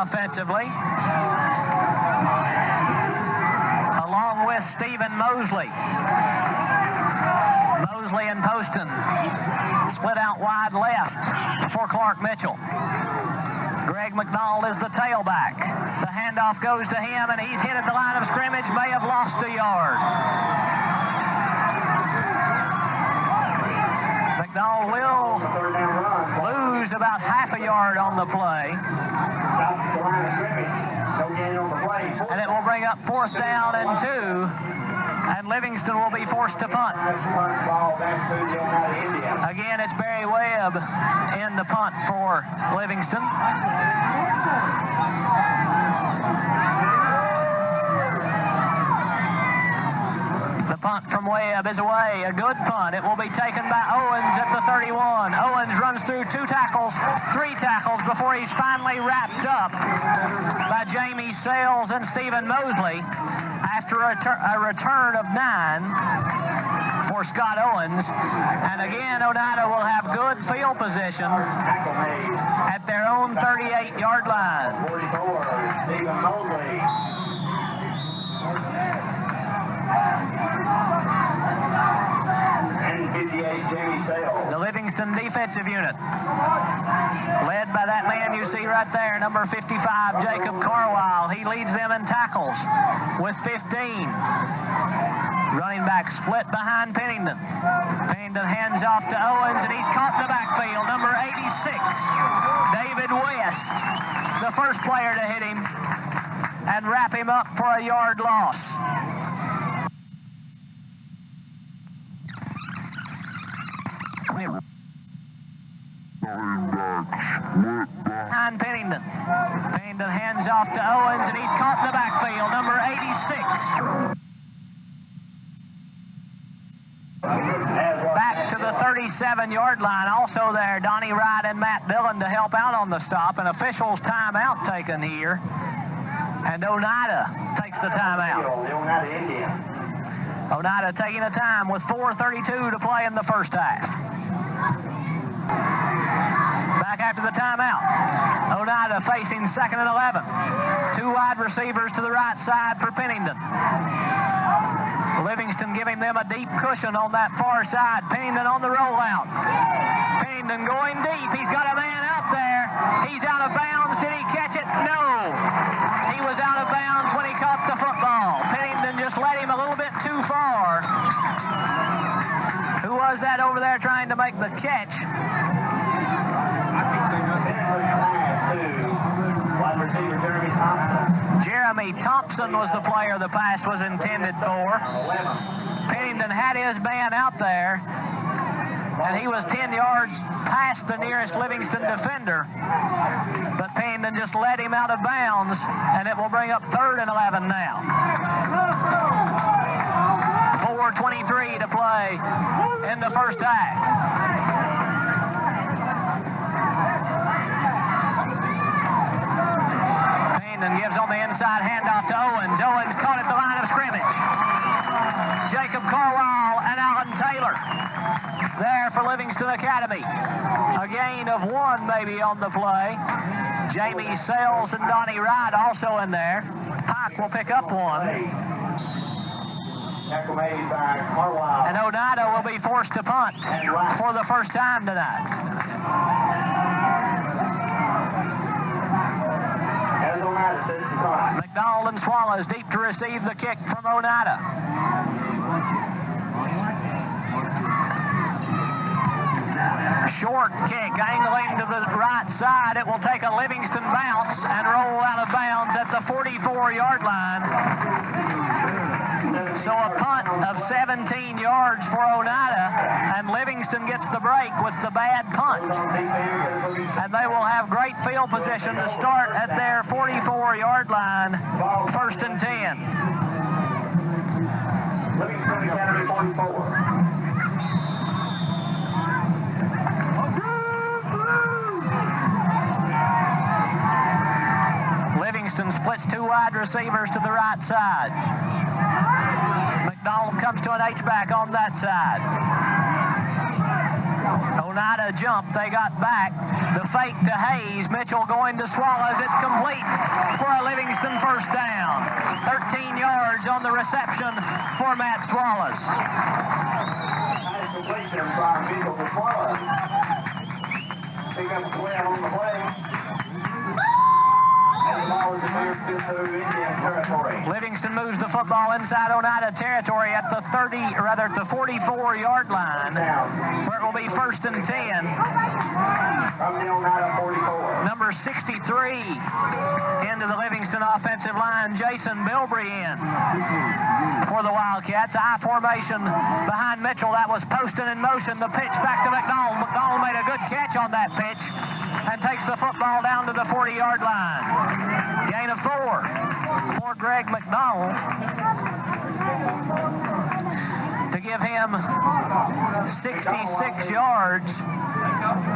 offensively. Along with Stephen Mosley. Mosley and Poston split out wide left for Clark Mitchell. Greg McDonald is the tailback. The handoff goes to him, and he's hit at the line of scrimmage, may have lost a yard. McDonald will lose about half a yard on the play. And it will bring up 4th down and 2. And Livingston will be forced to punt. Again, it's Barry Webb in the punt for Livingston. The punt from Webb is away. A good punt. It will be taken by Owens at the 31. Owens runs through 3 tackles before he's finally wrapped up by Jamie Sales and Stephen Mosley after a return of 9 for Scott Owens. And again, Oneida will have good field position at their own 38-yard line. 44, Stephen Mosley. And 58, Jamie Sales. The Livingston defensive unit, led by that man you see right there, number 55, Jacob Carwile. He leads them in tackles with 15. Running back split behind Pennington. Pennington hands off to Owens, and he's caught in the backfield. Number 86, David West, the first player to hit him and wrap him up for a yard loss. Behind Pennington. Pennington hands off to Owens, and he's caught in the backfield. Number 86. Back to the 37-yard line. Also there, Donnie Wright and Matt Dillon to help out on the stop. An official's timeout taken here. And Oneida takes the timeout. Oneida taking a time with 4:32 to play in the first half. Back after the timeout. Oneida facing 2nd and 11. 2 wide receivers to the right side for Pennington. Livingston giving them a deep cushion on that far side. Pennington on the rollout. Pennington going deep. He's got a man out there. He's out of bounds. Did he catch it? No. He was out of bounds when he caught the football. Pennington just led him a little bit too far. Who was that over there trying to make the catch? Wide receiver Jeremy Thompson. Jeremy Thompson was the player the pass was intended for. Pennington had his man out there, and he was 10 yards past the nearest Livingston defender. But Pennington just let him out of bounds, and it will bring up 3rd and 11 now. 4:23 to play in the first half. Pennington gives on the inside handoff to Owens. Owens caught at the line of scrimmage. Jacob Carwile and Alan Taylor there for Livingston Academy. A gain of 1 maybe on the play. Jamie Sales and Donnie Wright also in there. Pike will pick up 1. Tackle made by Carwile. And Oneida will be forced to punt for the first time tonight. As Oneida says to punt. McDonald and Swallows deep to receive the kick from Oneida. side. It will take a Livingston bounce and roll out of bounds at the 44-yard line. So a punt of 17 yards for Oneida, and Livingston gets the break with the bad punt. And they will have great field position to start at their 44-yard line, 1st and 10. Livingston Academy 44. Livingston splits two wide receivers to the right side. McDonald comes to an H-back on that side. Oneida jumped. They got back. The fake to Hayes. Mitchell going to Swallows. It's complete for a Livingston first down. 13 yards on the reception for Matt Swallows. Nice completion by Mitchell to Swallows. Pick up a 12 on the play. Livingston moves the football inside Oneida territory at the 44-yard line, where it will be 1st and 10. Number 63 into the Livingston offensive line, Jason Bilbrey in for the Wildcats. I formation behind Mitchell. That was Poston in motion. The pitch back to McDonald. McDonald made a good catch on that pitch and takes the football down to the 40-yard line. Gain of 4 for Greg McDonald to give him 66 yards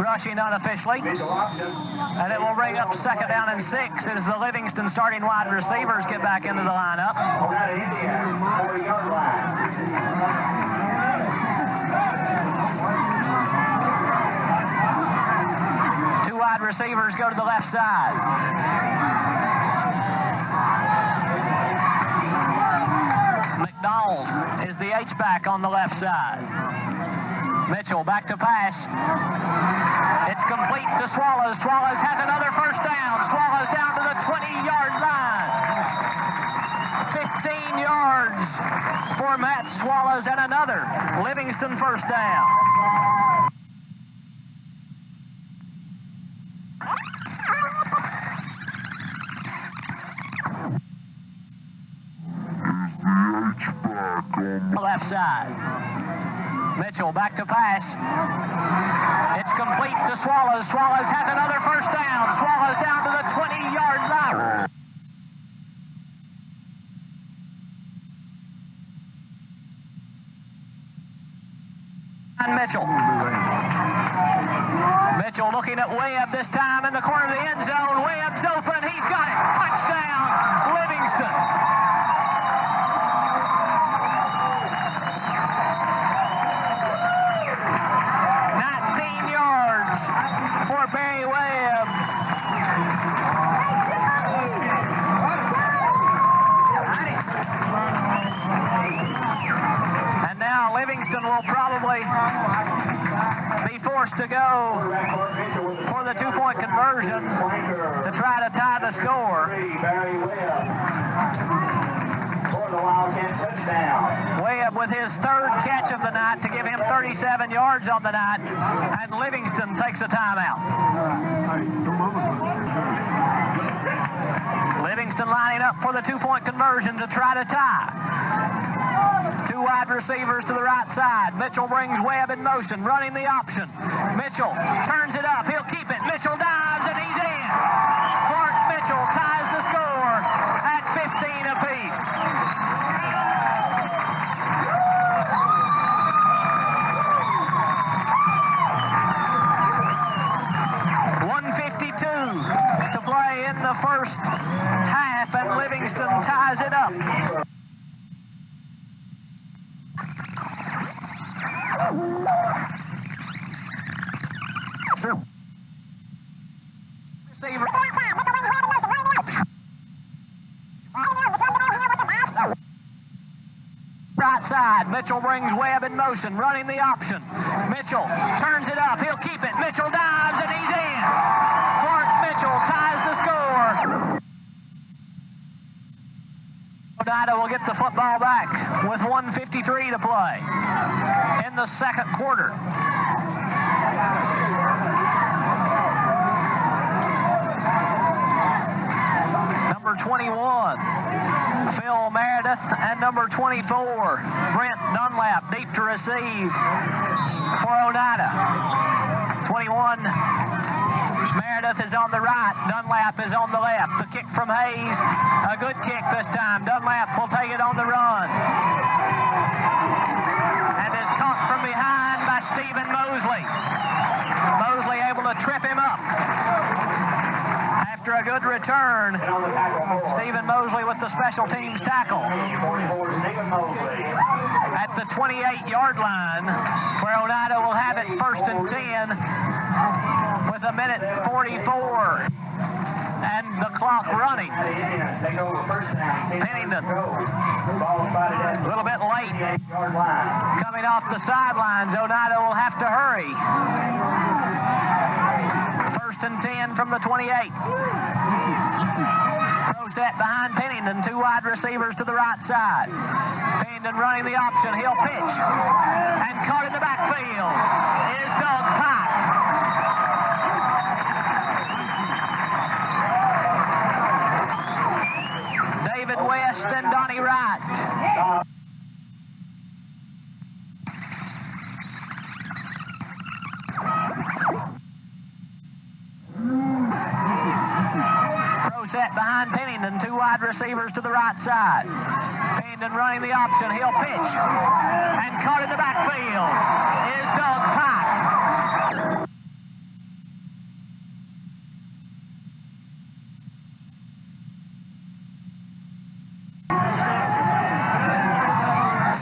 rushing unofficially. And it will bring up 2nd down and 6 as the Livingston starting wide receivers get back into the lineup. 40-yard line. Wide receivers go to the left side. McDonald is the H-back on the left side. Mitchell back to pass. It's complete to Swallows. Swallows has another first down. Swallows down to the 20-yard line. 15 yards for Matt Swallows and another Livingston first down. Left side. Mitchell back to pass. It's complete to Swallows. Swallows has another first down. Swallows down to the 20-yard line. And Mitchell. Mitchell looking at Webb this time in the corner of the end zone. Webb's open. He's got it. Touchdown, Livingston. Barry Webb. And now Livingston will probably be forced to go for the two-point conversion to try to tie the score. Barry Webb for the Wildcat touchdown. Webb with his 3rd catch of the night to give him 37 yards on the night, and Livingston takes a timeout. Livingston lining up for the two-point conversion to try to tie. Two wide receivers to the right side. Mitchell brings Webb in motion, running the option. Mitchell turns it up. He'll keep it. Mitchell dives, and he's in. Clark Mitchell ties the score at 15 apiece. To play in the first half, and Livingston ties it up. Receiver. Right side, Mitchell brings Webb in motion, running the option. Mitchell turns it up, he'll keep it. Mitchell dives, and he's in. Mitchell ties the score. Oneida will get the football back with 1:53 to play in the 2nd quarter. number 21, Phil Meredith, and number 24, Brent Dunlap, deep to receive for Oneida. 21, Meredith is on the right, Dunlap is on the left. The kick from Hayes, a good kick this time. Dunlap will take it on the run. And is caught from behind by Stephen Mosley. Mosley able to trip him up. After a good return, Stephen Mosley with the special teams tackle. At the 28-yard line, where Oneida will have it 1st and 10 with a minute 44 and the clock running. Pennington, a little bit late, coming off the sidelines. Oneida will have to hurry. 1st and 10 from the 28. Pro set behind Pennington, 2 wide receivers to the right side. Pennington running the option, he'll pitch. And caught in the backfield is Doug Pike. David West and Donnie Wright. Set behind Pennington, 2 wide receivers to the right side. Pennington running the option, he'll pitch. And caught in the backfield is Doug Pike.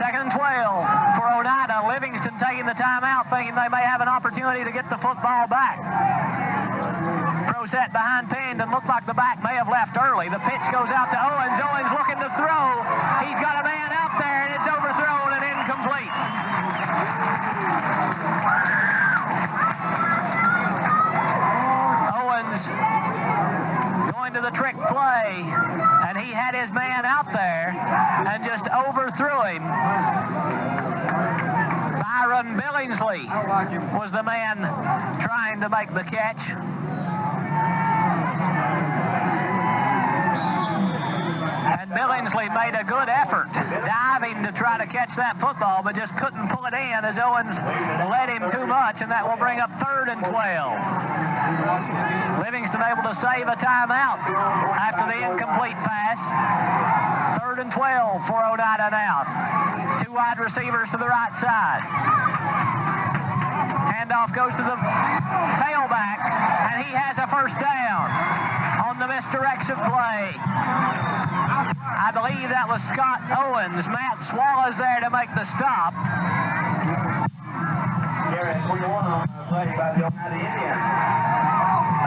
Second and 12 for Oneida. Livingston taking the timeout, thinking they may have an opportunity to get the football back. Set behind Pennington. Looked like the back may have left early. The pitch goes out to Owens. Owens looking to throw. He's got a man out there, and it's overthrown and incomplete. Owens going to the trick play, and he had his man out there and just overthrew him. Byron Billingsley was the man trying to make the catch. And Billingsley made a good effort diving to try to catch that football, but just couldn't pull it in as Owens led him too much, and that will bring up 3rd and 12. Livingston able to save a timeout after the incomplete pass. 3rd and 12 for Oneida now. 2 wide receivers to the right side. Handoff goes to the tailback, and he has a 1st down on the misdirection play. I believe that was Scott Owens. Matt Swallows there to make the stop.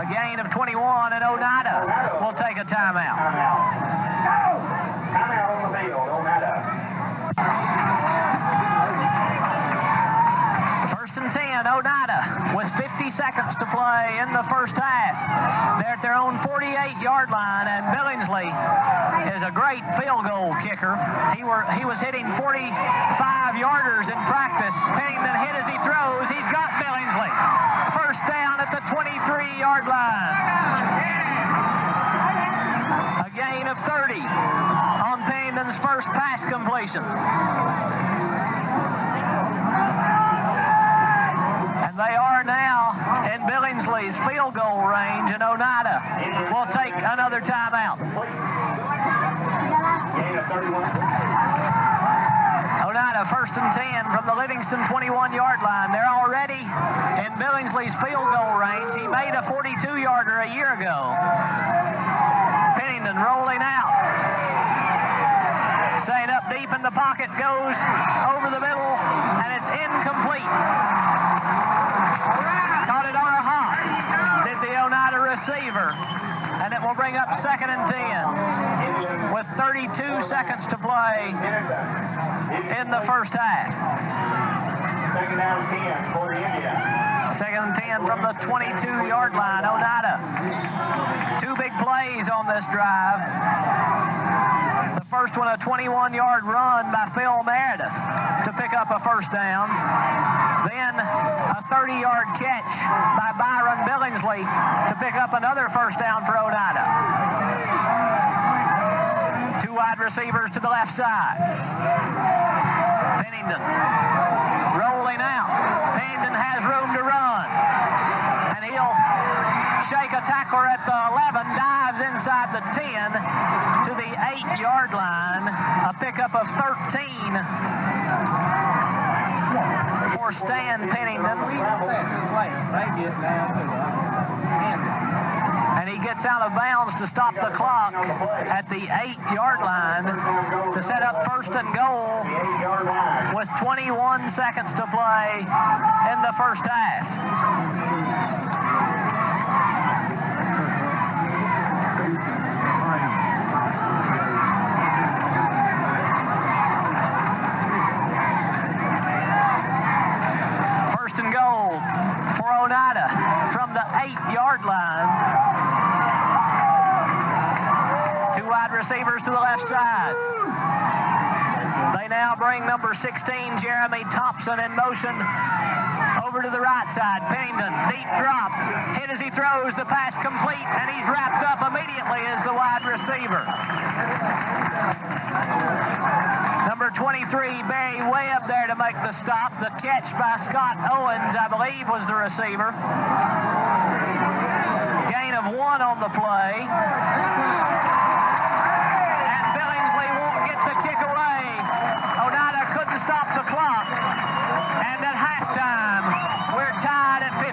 A gain of 21, and Oneida will take a timeout. Timeout on the field, Oneida. 1st and 10, Oneida with 50 seconds to play in the 1st half. They're at their own 48-yard line, and Billingsley is a great field goal kicker. He was hitting 45-yarders in practice. Pennington hit as he throws. He's got Billingsley. 1st down at the 23-yard line. A gain of 30 on Pennington's 1st pass completion. And they are now in Billingsley's field goal range, and Oneida will take another timeout. Oneida 1st and 10 from the Livingston 21-yard line. They're already in Billingsley's field goal range. He made a 42-yarder a year ago. Pennington rolling out. Staying up deep in the pocket, goes over the middle, and it's incomplete. Caught it on a hop. Did the Oneida receiver, and it will bring up 2nd and 10 with 32 seconds to play in the 1st half. 2nd down 10 for India. 2nd and 10 from the 22-yard line. Oneida. 2 big plays on this drive. The first one, a 21-yard run by Phil Meredith to pick up a 1st down. Then a 30-yard catch by Byron Billingsley to pick up another 1st down for Oneida. receivers to the left side. Pennington rolling out. Pennington has room to run. And he'll shake a tackler at the 11, dives inside the 10 to the 8-yard line. A pickup of 13 for Stan Pennington. And he gets out of bounds to stop the clock at the 8-yard line to set up first and goal with 21 seconds to play in the first half. First and goal for Oneida from the 8-yard line. Two wide receivers to the left side. They now bring number 16, Jeremy Thompson, in motion over to the right side. Pennington, deep drop, hit as he throws, the pass complete, and he's wrapped up immediately as the wide receiver. Number 23, Barry Webb, there to make the stop. The catch by Scott Owens, I believe, was the receiver. Gain of 1 on the play. And Billingsley won't get the kick away. Oneida couldn't stop the clock. And at halftime, we're tied at 15.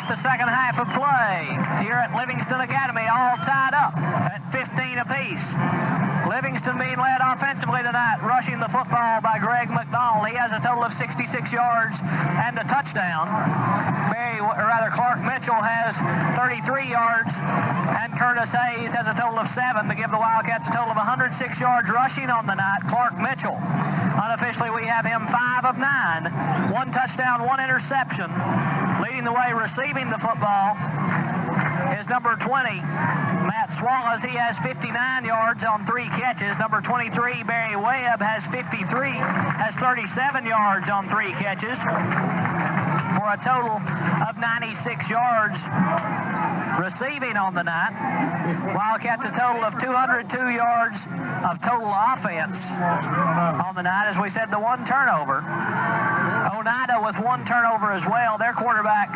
The second half of play here at Livingston Academy, all tied up at 15 apiece. Livingston being led offensively tonight, rushing the football by Greg McDonald. He has a total of 66 yards and a touchdown. Clark Mitchell has 33 yards, and Curtis Hayes has a total of 7 to give the Wildcats a total of 106 yards rushing on the night. Clark Mitchell, unofficially we have him 5 of 9, 1 touchdown, 1 interception. Leading the way receiving the football is number 20, Matt Swallows. He has 59 yards on 3 catches. Number 23, Barry Webb, has 37 yards on 3 catches for a total of 96 yards receiving on the night. Wildcats a total of 202 yards of total offense on the night. As we said, the 1 turnover. Oneida with 1 turnover as well. Their quarterback,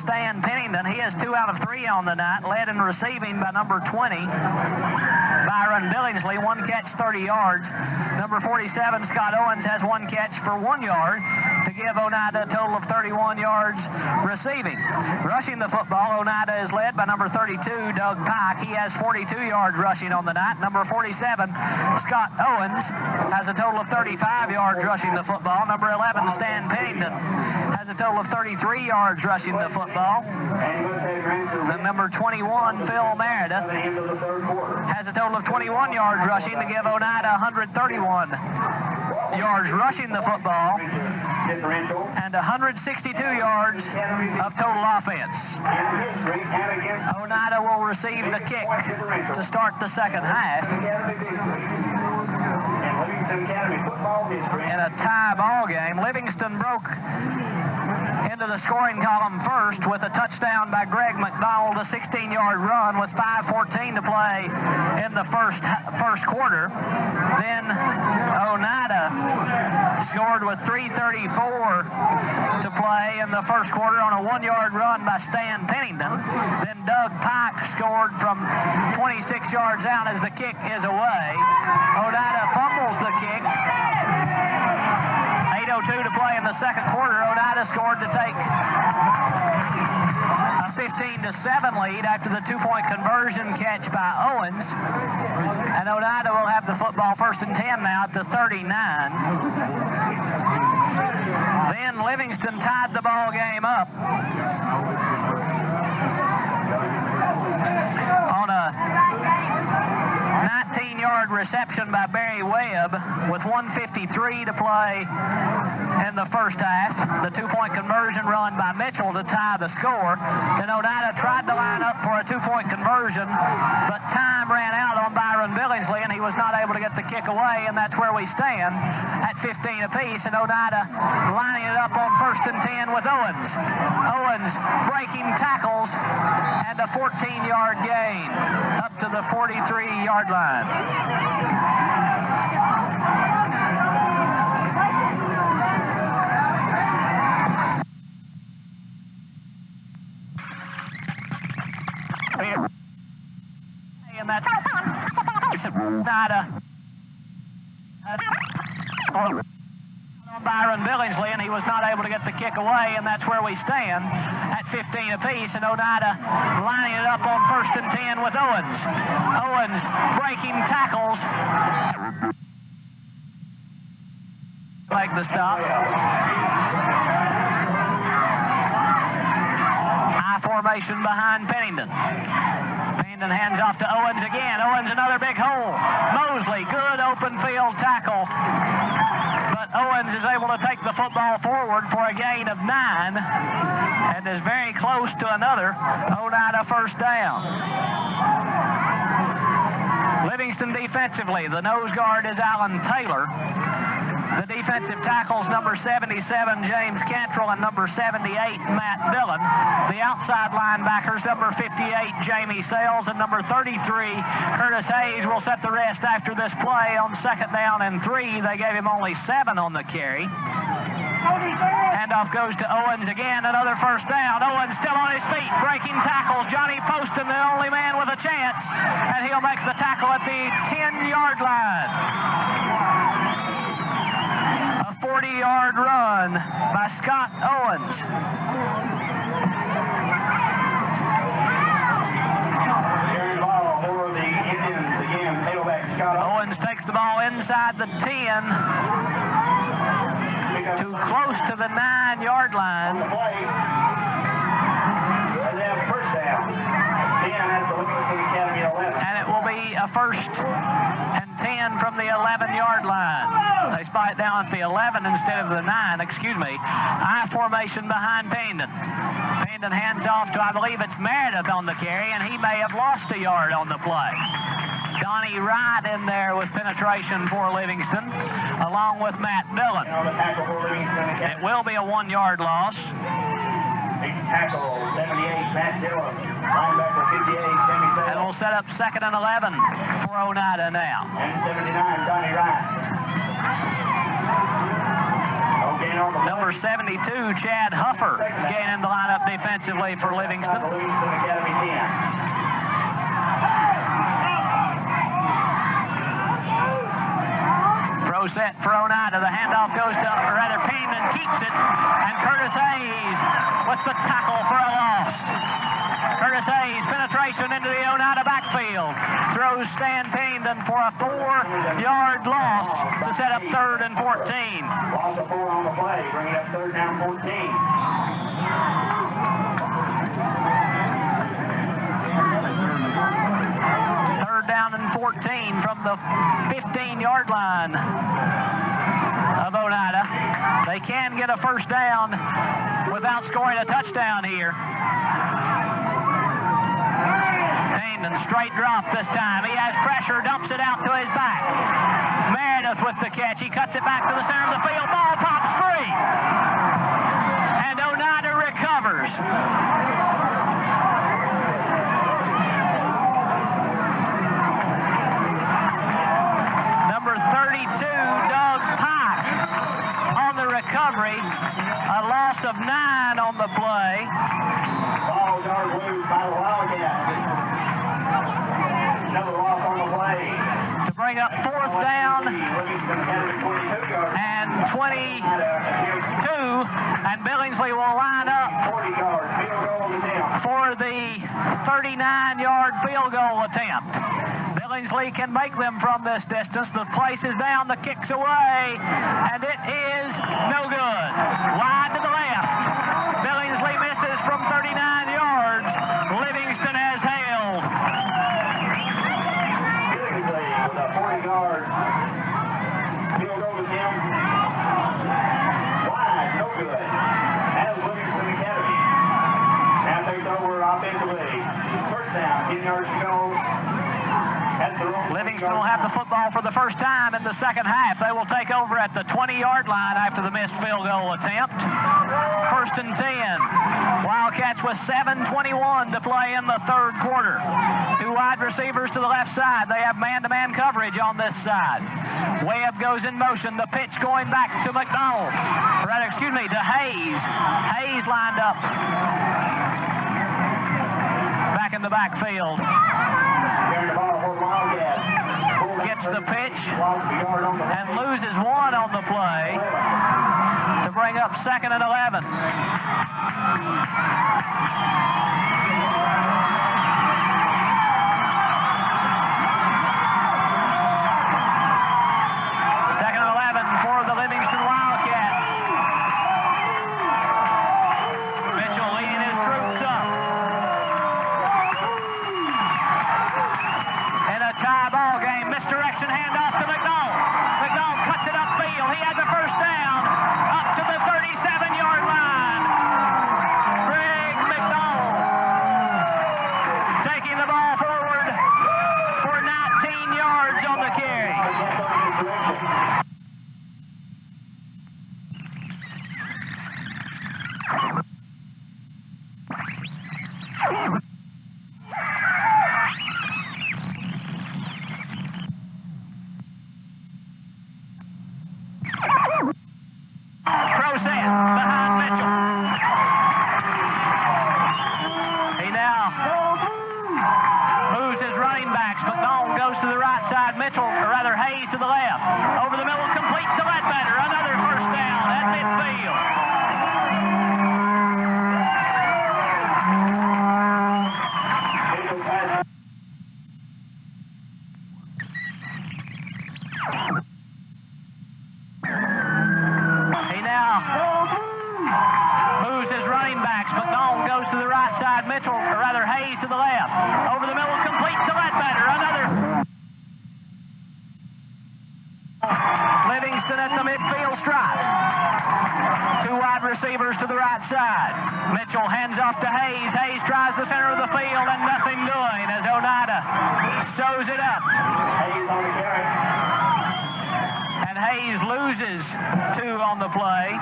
Stan Pennington, he has 2 out of 3 on the night, led in receiving by number 20, Byron Billingsley, 1 catch, 30 yards. Number 47, Scott Owens, has 1 catch for 1 yard to give Oneida a total of 31 yards receiving. Rushing the football, Oneida is led by number 32, Doug Pike. He has 42 yards rushing on the night. Number 47, Scott Owens, has a total of 35 yards rushing the football. Number 11, Stan Pennington, has a total of 33 yards rushing the football. The number 21, Phil Meredith, has a total of 21 yards rushing to give Oneida 131 yards rushing the football and 162 yards of total offense. Oneida will receive the kick to start the second half. In a tie ball game, Livingston broke into the scoring column first with a touchdown by Greg McDonald, a 16-yard run with 5:14 to play in the first quarter. Then Oneida scored with 3:34 to play in the first quarter on a 1-yard run by Stan Pennington. Then Doug Pike scored from 26 yards out as the kick is away. Oneida fumbles the kick. 8:02 to play in the second quarter. Oneida scored to take a 15-7 lead after the 2-point conversion catch by Owens. And Oneida will have the football first and 10 now at the 39. Then Livingston tied the ball game up reception by Barry Webb with 1:53 to play in the first half. The two-point conversion run by Mitchell to tie the score. Then Oneida tried to line up for a two-point conversion, but time ran out on Byron Billingsley, and he was not able to get the kick away, and that's where we stand at 15 apiece, and Oneida lining it up on 1st and 10 with Owens. Owens breaking tackles, and a 14-yard gain up to the 43-yard line. And that's Oneida on Byron Billingsley, and he was not able to get the kick away, and that's where we stand at 15 apiece, and Oneida lining it up on 1st and 10 with Owens. Owens breaking tackles. Make the stop. High formation behind Pennington. Pennington hands off to Owens again. Owens another big hole. Mosley, good open field tackle. But Owens is able to take the football forward for a gain of 9 and is very close to another Oneida first down. Livingston defensively, the nose guard is Alan Taylor. The defensive tackles, number 77, James Cantrell, and number 78, Matt Dillon. The outside linebackers, number 58, Jamie Sales, and number 33, Curtis Hayes, will set the rest after this play on 2nd down and 3. They gave him only 7 on the carry. Handoff goes to Owens again, another first down. Owens still on his feet, breaking tackles. Johnny Poston, the only man with a chance, and he'll make the tackle at the 10-yard line. 40-yard run by Scott Owens. Owens takes the ball inside the 10, too close to the 9-yard line. And it will be a 1st and 10 from the 11-yard line. They spot it down at the 11 instead of the 9, excuse me. I formation behind Pennington. Pennington hands off to, I believe it's Meredith on the carry, and he may have lost a yard on the play. Donnie Wright in there with penetration for Livingston, along with Matt Dillon. It will be a 1-yard loss. Tackle 78, Matt Dillon. Linebacker 58, Jimmy Sales. And we'll set up 2nd and 11 for Oneida now. And 79, Donnie Wright. Number 72, Chad Huffer, gaining the lineup defensively for Livingston. Livingston Academy 10. Pro set for Oneida. The handoff goes to, or rather, Pennington keeps it, and Curtis Hayes with the tackle for a loss. Curtis Hayes, penetration into the Oneida backfield. Throws Stan Pennington for a 4-yard loss to set up 3rd and 14. Loss of 4 on the play, bringing up 3rd down 14. 3rd down and 14 from the 15-yard line of Oneida. They can get a first down without scoring a touchdown here. Pennington, straight drop this time. He has pressure, dumps it out to his back. Meredith with the catch. He cuts it back to the center of the field. Ball pops free. And Oneida recovers. Number 32, Doug Pike on the recovery. A loss of 9 on the play. Ball yard loose by the Wildcats. Another loss on the play. To bring up 4th down and 22. And Billingsley will line up for the 39-yard field goal attempt. Billingsley can make them from this distance. The place is down, the kick's away, and it is no good. Wide to the left. Billingsley misses from 39 yards. Livingston has held. Billingsley with a 49 20-yard field goal attempt. Wide, no good. As Livingston Academy now takes over offensively. First down, 10 yards to go. Livingston will have the football for the first time in the second half. They will take over at the 20-yard line after the missed field goal attempt. First and 10. Wildcats with 7:21 to play in the third quarter. Two wide receivers to the left side. They have man-to-man coverage on this side. Webb goes in motion. The pitch going back to McDonald. To Hayes. Hayes lined up back in the backfield. Gets the pitch and loses one on the play to bring up 2nd and 11. Second and 11 for the Livingston Wildcats. Mitchell leading his troops up. In a tie ball game, misdirection handoff to McDonald. McDonald cuts it upfield. He has a first down up to the 37-yard line. Greg McDonald taking the ball forward for 19 yards on the carry. Hayes to the left. Over the middle, complete to Ledbetter. Another first down at midfield. He now moves his running backs. McDonald goes to the right side. Hayes to the left. Over the middle, complete to Ledbetter. Another. Livingston at the midfield stripe. Two wide receivers to the right side. Mitchell hands off to Hayes. Hayes tries the center of the field and nothing doing as Oneida sews it up. Hayes on the carry. And Hayes loses 2 on the play.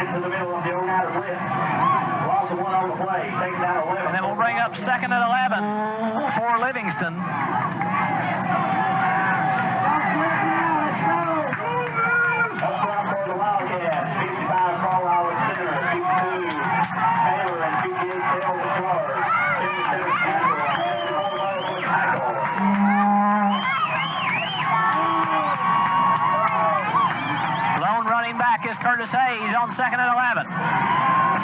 Into the middle of the Oneida blitz. Loss of 1 on the play. Taken down 11. And then we'll bring up 2nd and 11 for Livingston. Lone running back is Curtis Hayes on 2nd and 11.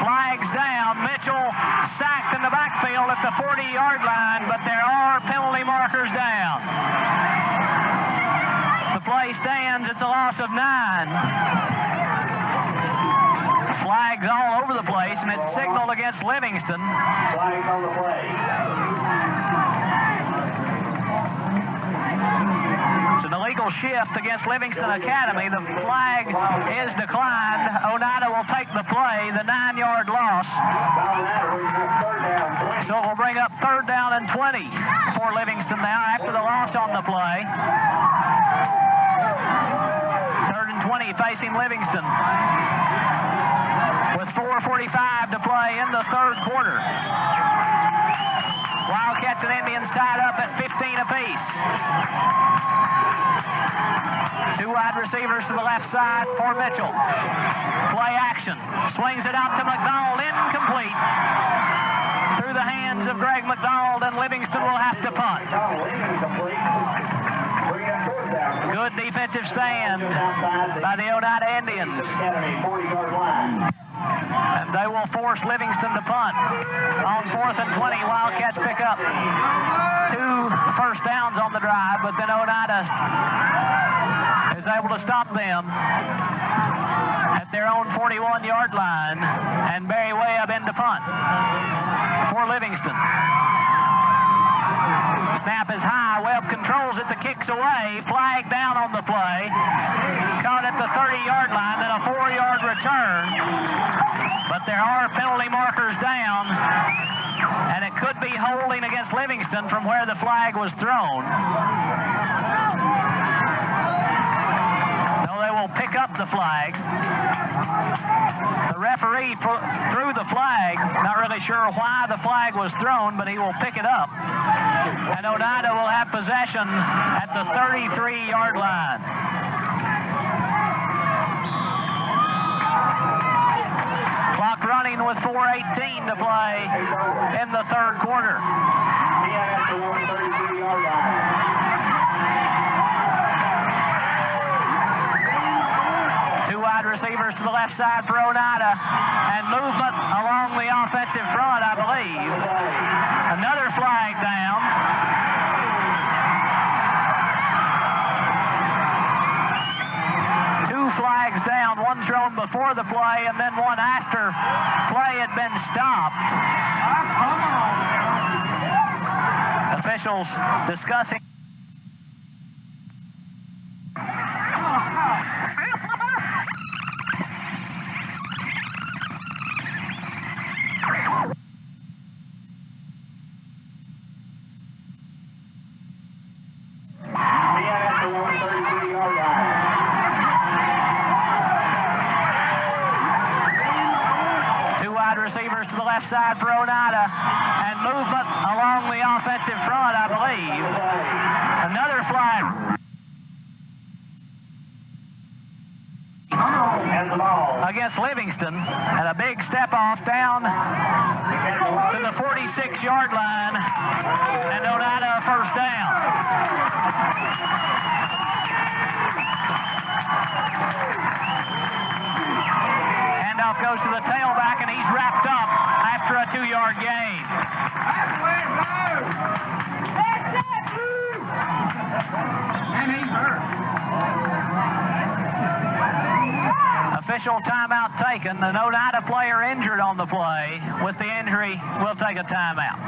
Flags down. Mitchell sacked in the backfield at the 40-yard line, but there are penalty markers down. The play stands. It's a loss of 9. Flags all over the place, and it's signaled against Livingston. Flags on the play. It's an illegal shift against Livingston Academy. The flag is declined. Oneida will take the play, the 9-yard loss. So it will bring up 3rd down and 20 for Livingston now after the loss on the play. 3rd and 20 facing Livingston, with 4:45 to play in the third quarter. Wildcats and Indians tied up at 15 apiece. 2 wide receivers to the left side for Mitchell. Play action. Swings it out to McDonald. Incomplete. Through the hands of Greg McDonald, and Livingston will have to punt. Good defensive stand by the Oneida Indians. And they will force Livingston to punt. On 4th and 20, Wildcats pick up 2 first downs on the drive, but then Oneida is able to stop them at their own 41-yard line and Barry Webb in to punt for Livingston. Snap is high. Webb controls it. The kick's away. Flag down on the play. Caught at the 30-yard line. Then a 4-yard return. But there are penalty markers down. And it could be holding against Livingston from where the flag was thrown. So they will pick up the flag. The referee threw the flag. Not really sure why the flag was thrown, but he will pick it up. And Oneida will have possession at the 33-yard line. Clock running with 4:18 to play in the third quarter. Two wide receivers to the left side for Oneida, and movement along the offensive front, I believe. Another flag down. Two flags down, one thrown before the play and then one after play had been stopped. Officials discussing. Receivers to the left side for Oneida, and movement along the offensive front, I believe. Another flag. Against Livingston, and a big step off down to the 46-yard line, and Oneida a first down. Handoff goes to the tailback, and he's wrapped up after a 2-yard gain. And he's hurt. Official timeout taken. An Oneida player injured on the play. With the injury, we'll take a timeout.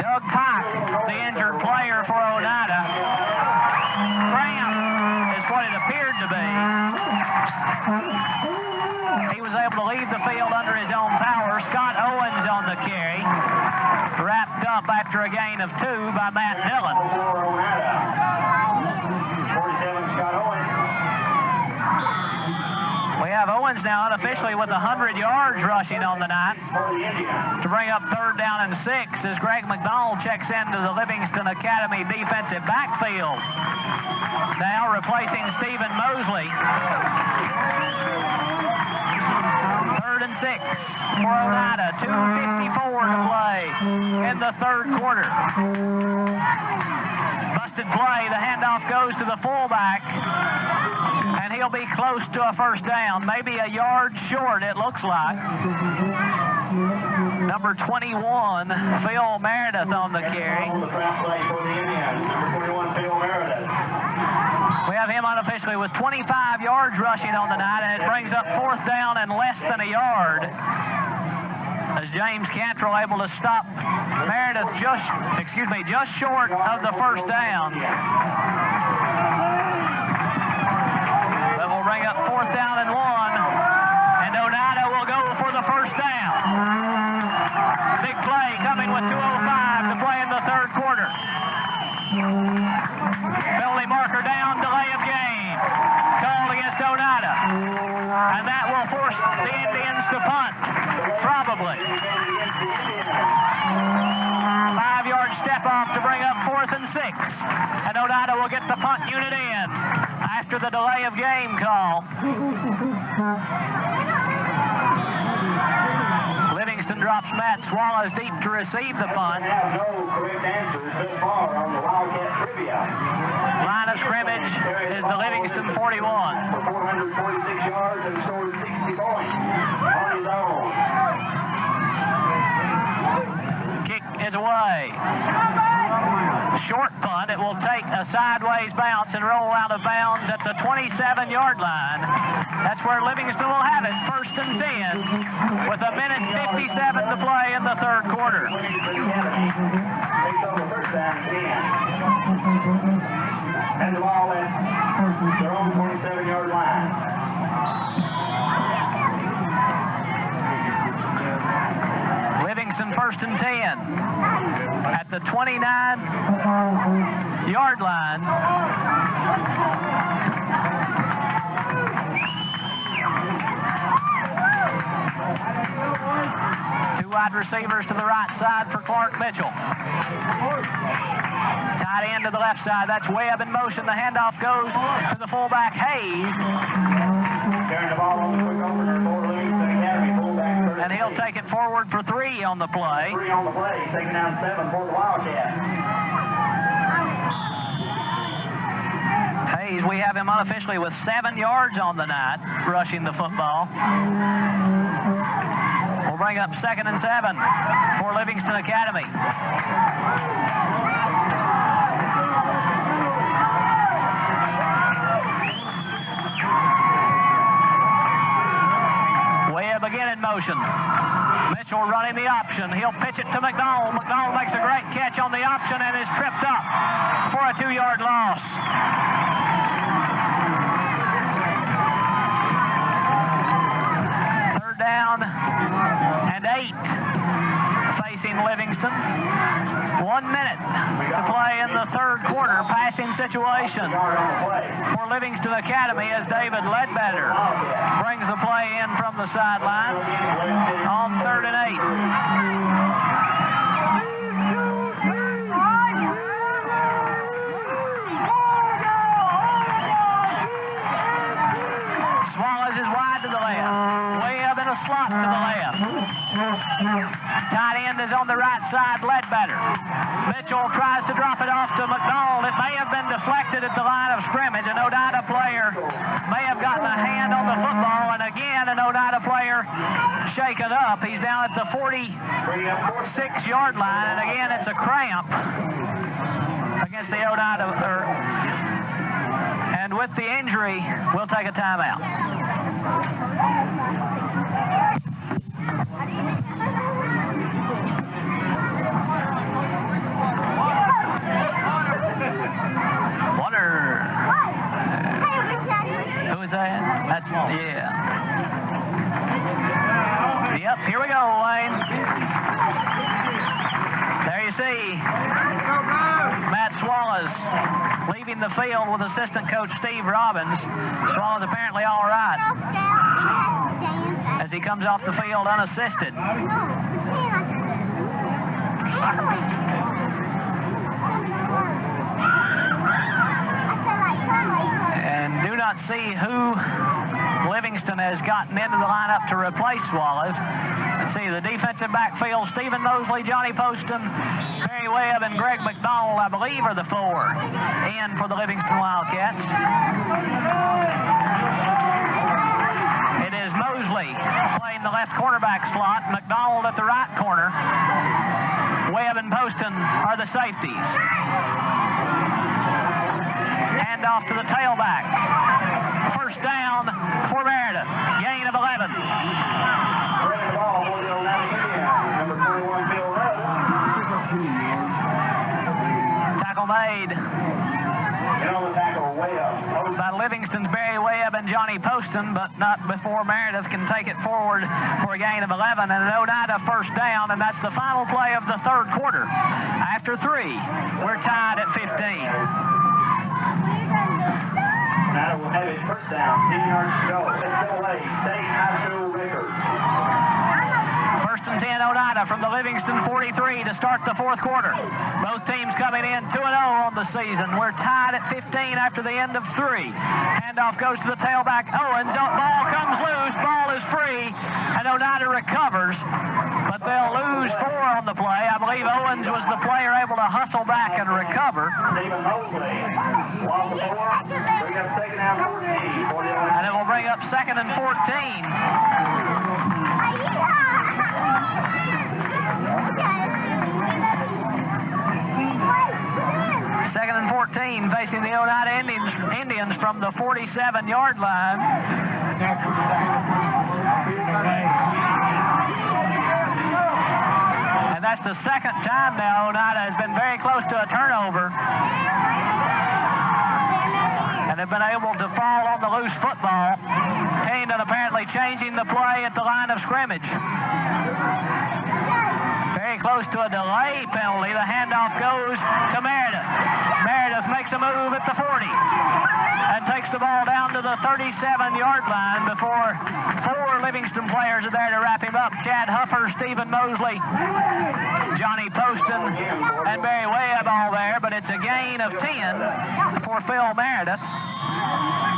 Doug Pike, the injured player for Oneida. Graham is what it appeared to be. He was able to leave the field under his own power. Scott Owens on the carry. Wrapped up after a gain of 2 by Matt Dillon. 47, Scott Owens. We have Owens now unofficially with 100 yards rushing on the night to bring up 3rd down and 6 as Greg McDonald checks into the Livingston Academy defensive backfield. Now replacing Stephen Mosley. 3rd and 6 for Oneida. 2:54 to play in the third quarter. Busted play. The handoff goes to the fullback, and he'll be close to a first down. Maybe a yard short, it looks like. Number 21, Phil Meredith on the carry. We have him unofficially with 25 yards rushing on the night, and it brings up 4th down and less than a yard. As James Cantrell able to stop Meredith just short of the first down. That will bring up 4th down and 1, and Oneida will go for the first down. Big play coming with 2:05 to play in the third quarter. Penalty marker down, delay of game. Called against Oneida. And that will force the Indians to punt. Probably. 5-yard step off to bring up 4th and 6. And Oneida will get the punt unit in after the delay of game call. Livingston drops Matt Swallows deep to receive the punt. We have no correct answers thus far on the Wildcat trivia. Line of scrimmage is the Livingston 41. For 446 yards and scored 60 points on his own. Kick is away. short punt. It will take a sideways bounce and roll out of bounds at the 27-yard line. That's where Livingston will have it, 1st and 10, with 1:57 to play in the third quarter. And the ball at their own 27-yard line. Livingston 1st and 10 at the 29-yard line. Two wide receivers to the right side for Clark Mitchell. Tight end to the left side. That's Webb in motion. The handoff goes to the fullback, Hayes. Carrying the ball on the quick opener for Livingston Academy. Fullback 13. And he'll take it forward for 3 on the play. 3 on the play. Taking down 7 for the Wildcats. Hayes, we have him unofficially with 7 yards on the night, rushing the football. We'll bring up 2nd and 7 for Livingston Academy. Webb again in motion. Mitchell running the option. He'll pitch it to McDonald. McDonald makes a great catch on the option and is tripped up for a 2-yard loss. Third down and 8 facing Livingston. 1 minute to play in the third quarter. Passing situation for Livingston Academy as David Ledbetter brings the play in from the sidelines on 3rd and 8. Swallows is wide to the left. Way up in a slot to the left. Tight end is on the right side, Ledbetter. Mitchell tries to drop it off to McDonald. It may have been deflected at the line of scrimmage. An Oneida player may have gotten a hand on the football, and again an Oneida player shaken up. He's down at the 46-yard line, and again it's a cramp against the Oneida. And with the injury, we'll take a timeout. Who is that? That's, yeah. Yep, here we go, Wayne. There you see Matt Swallows leaving the field with assistant coach Steve Robbins. Swallows apparently all right as he comes off the field unassisted. And do not see who Livingston has gotten into the lineup to replace Swallows. Let's see, the defensive backfield, Stephen Mosley, Johnny Poston, Barry Webb, and Greg McDonald, I believe, are the 4 in for the Livingston Wildcats. It is Mosley playing the left cornerback slot, McDonald at the right corner. Webb and Poston are the safeties. Hand off to the tailback. First down for Meredith. Gain of 11. Tackle made by Livingston's Barry Webb and Johnny Poston, but not before Meredith can take it forward for a gain of 11 and an Oneida first down, and that's the final play of the third quarter. After 3, we're tied at 15. Oneida will have his first down, 10 yards to go. NCAA State High School record. First and 10 Oneida from the Livingston 43 to start the fourth quarter. Both teams coming in 2-0 on the season. We're tied at 15 after the end of 3. Handoff goes to the tailback. Owens. Ball comes loose. Ball is free. And Oneida recovers. But they'll lose 4 on the play. I believe Owens was the player able to hustle back and recover. Stephen Mosley lost the 4. Bring up second down 14. And it will bring up 2nd and 14. facing the Oneida Indians from the 47-yard line. And that's the second time now Oneida has been very close to a turnover. And have been able to fall on the loose football. Pennington apparently changing the play at the line of scrimmage. Very close to a delay penalty. The handoff goes to Meredith. Meredith makes a move at the 40 and takes the ball down to the 37-yard line before 4 Livingston players are there to wrap him up. Chad Huffer, Stephen Mosley, Johnny Poston, and Barry Webb all there, but it's a gain of 10 for Phil Meredith.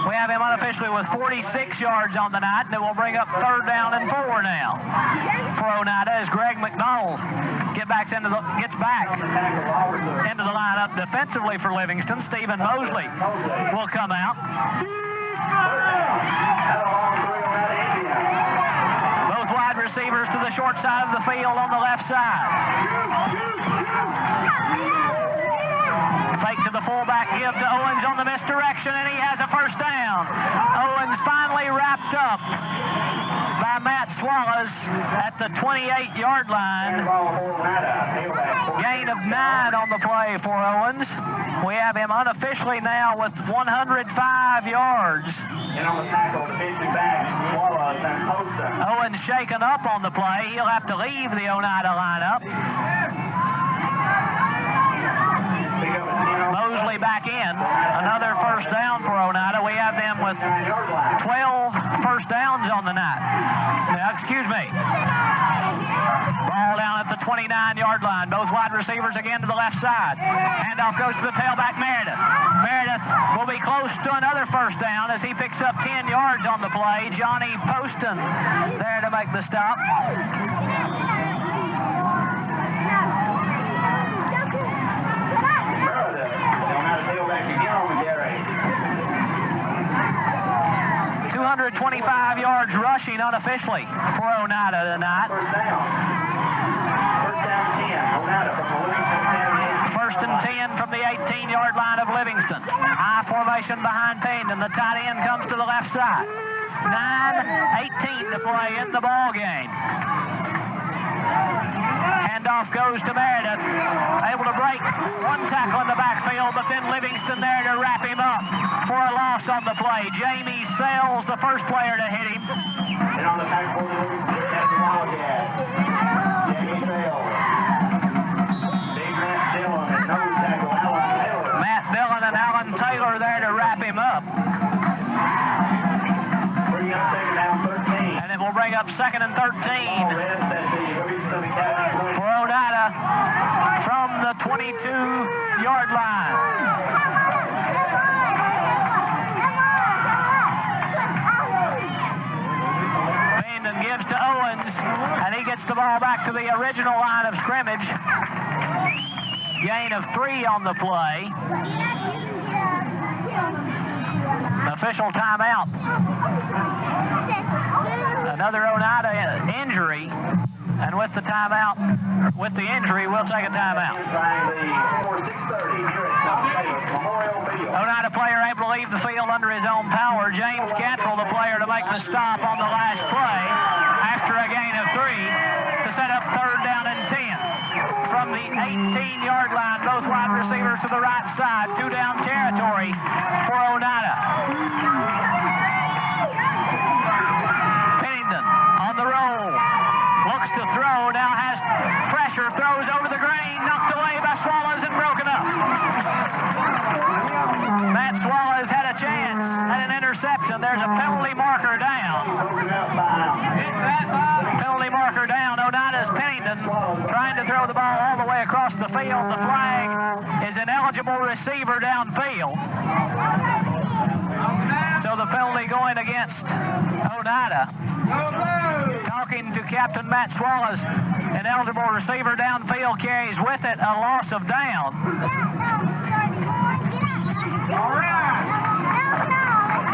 We have him unofficially with 46 yards on the night, and it will bring up 3rd down and 4 now for Oneida as Greg McDonald gets back into the lineup defensively for Livingston. Stephen Mosley will come out. Both wide receivers to the short side of the field on the left side. Fake to the fullback, give to Owens on the misdirection, and he has a 1st down. Owens finally wrapped up by Matt Swallows at the 28-yard line. Gain of 9 on the play for Owens. We have him unofficially now with 105 yards. And on the tackle, defensive back, Swallows and Poston. Owens shaken up on the play. He'll have to leave the Oneida lineup. Mosley back in. Another 1st down for Oneida. We have them with 12 1st downs on the night. Now, excuse me. Ball down at the 29-yard line. Both wide receivers again to the left side. Handoff goes to the tailback, Meredith. Meredith will be close to another 1st down as he picks up 10 yards on the play. Johnny Poston there to make the stop. 225 yards rushing unofficially for Oneida tonight. 1st down. 1st down 10. Oneida from the Livingston Academy. 1st and 10 from the 18-yard line of Livingston. High formation behind Payne, and the tight end comes to the left side. 9:18 to play in the ball game. Handoff goes to Meredith. Able to break 1 tackle in the backfield, but then Livingston there to wrap him up for a loss on the play. Jamie Sales, the first player to hit him. And on the tackle for the Livingston Wildcats, Jamie Sales. Big Matt Dillon and nose tackle Alan Taylor. Matt Dillon and Alan Taylor there to wrap him up. Bring up 2nd down 13. And it will bring up 2nd and 13. For Oneida from the 22-yard line. Bandon gives to Owens, and he gets the ball back to the original line of scrimmage. Gain of 3 on the play. Official timeout. Another Oneida injury. And with the timeout, with the injury, we'll take a timeout. Oneida player able to leave the field under his own power. James Cantrell, the player to make the stop on the last play after a gain of 3 to set up 3rd down and 10. From the 18-yard line, both wide receivers to the right side. 2-down territory for Oneida. Pennington on the roll. Looks to throw, now has pressure, throws over the grain, knocked away by Swallows and broken up. Matt Swallows had a chance at an interception. There's a penalty marker down. Penalty marker down. Oneida's Pennington trying to throw the ball all the way across the field. The flag is an eligible receiver downfield. So the penalty going against Oneida. Talking to Captain Matt Swallows, an eligible receiver downfield carries with it a loss of down.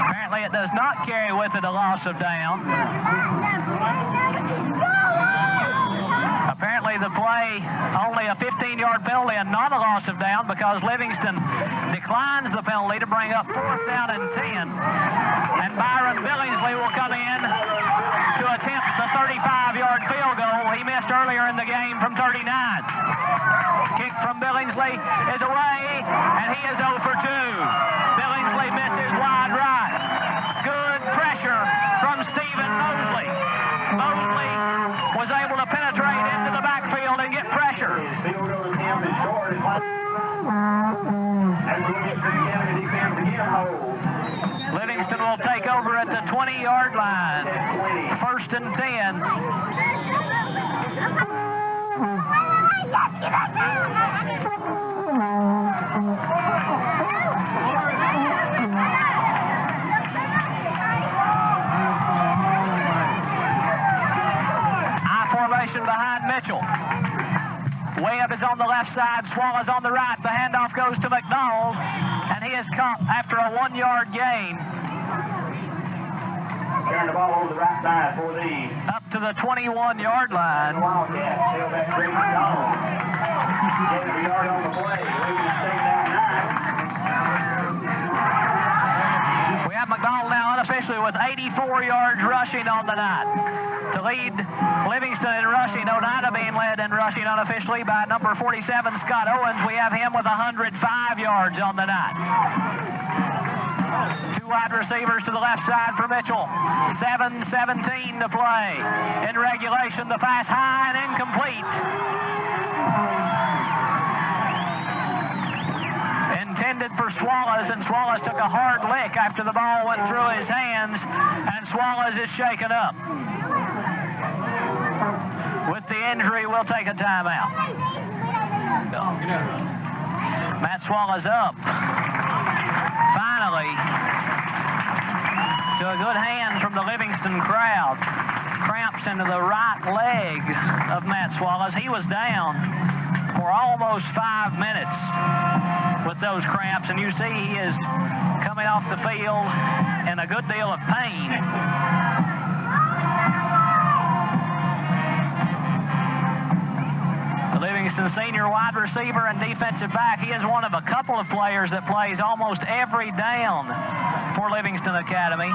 Apparently it does not carry with it a loss of down. Apparently actually the play only a 15-yard penalty and not a loss of down because Livingston declines the penalty to bring up 4th down and 10. And Byron Billingsley will come in to attempt the 35-yard field goal he missed earlier in the game from 39. Kick from Billingsley is away, and he is 0 for 2. Billingsley misses wide right. Good pressure from Stephen Mosley. Mosley was able to penetrate into the backfield and get pressure. Field goal attempt is short. Livingston will take over at the 20-yard line. 1st and 10. I formation behind Mitchell. Webb is on the left side, Swallows on the right. The handoff goes to McDonald, and he is caught after a 1-yard gain. Carrying the ball over the right side for the up to the 21-yard line. Wildcats. Tailback Greg McDonald. Gave a yard on the play. Livingston takes down 9. We have McDonald now unofficially with 84 yards rushing on the night. To lead Livingston in rushing, Oneida being led in rushing unofficially by number 47, Scott Owens. We have him with 105 yards on the night. 2 wide receivers to the left side for Mitchell. 7:17 to play. In regulation, the pass high and incomplete. Intended for Swallows, and Swallows took a hard lick after the ball went through his hands, and Swallows is shaken up. With the injury, we'll take a timeout. Matt Swallows up. Finally, to a good hand from the Livingston crowd. Cramps into the right leg of Matt Swallows. He was down for almost 5 minutes with those cramps, and you see he is coming off the field in a good deal of pain. The Livingston senior wide receiver and defensive back, he is one of a couple of players that plays almost every down for Livingston Academy.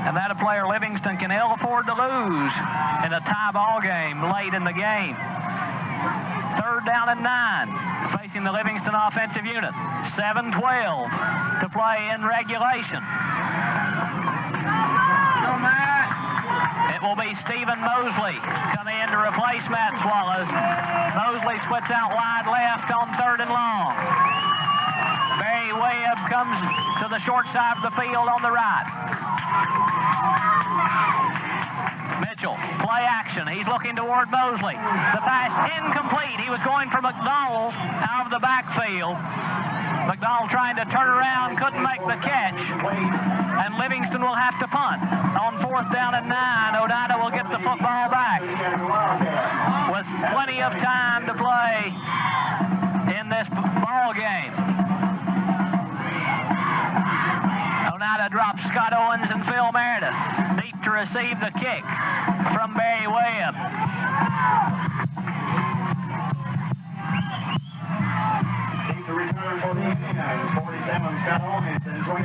And that a player Livingston can ill afford to lose in a tie ball game late in the game. 3rd down and 9, facing the Livingston offensive unit. 7:12 to play in regulation. It will be Stephen Mosley coming in to replace Matt Swallows. Mosley splits out wide left on 3rd and long. Barry Webb comes to the short side of the field on the right. Mitchell, play action. He's looking toward Mosley. The pass incomplete. He was going for McDonald out of the backfield. McDonald trying to turn around, couldn't make the catch. And Livingston will have to punt. On 4th down and 9, Oneida will get the football back. With plenty of time to play in this ball game. Oneida drops Scott Owens and Phil Meredith. Deep to receive the kick from Barry Webb.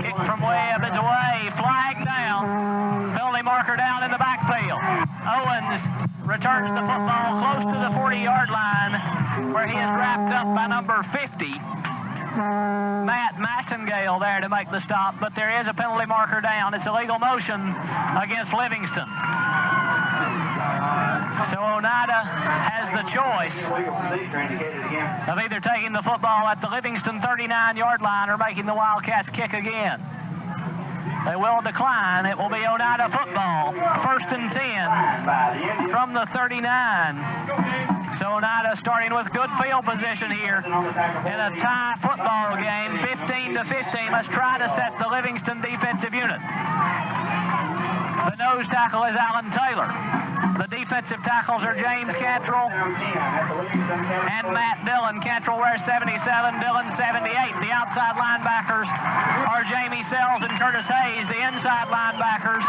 Kick from Webb is away. Flag down. Penalty marker down in the backfield. Owens returns the football close to the 40-yard line, where he is wrapped up by number 50. Matt Massengale there to make the stop, but there is a penalty marker down. It's a legal motion against Livingston. So Oneida has the choice of either taking the football at the Livingston 39-yard line or making the Wildcats kick again. They will decline. It will be Oneida football. 1st and 10 from the 39. So Oneida starting with good field position here in a tie football game, 15-15. Let's try to set the Livingston defensive unit. The nose tackle is Alan Taylor. The defensive tackles are James Cantrell and Matt Dillon. Cantrell wears 77, Dillon 78. The outside linebackers are Jamie Sells and Curtis Hayes. The inside linebackers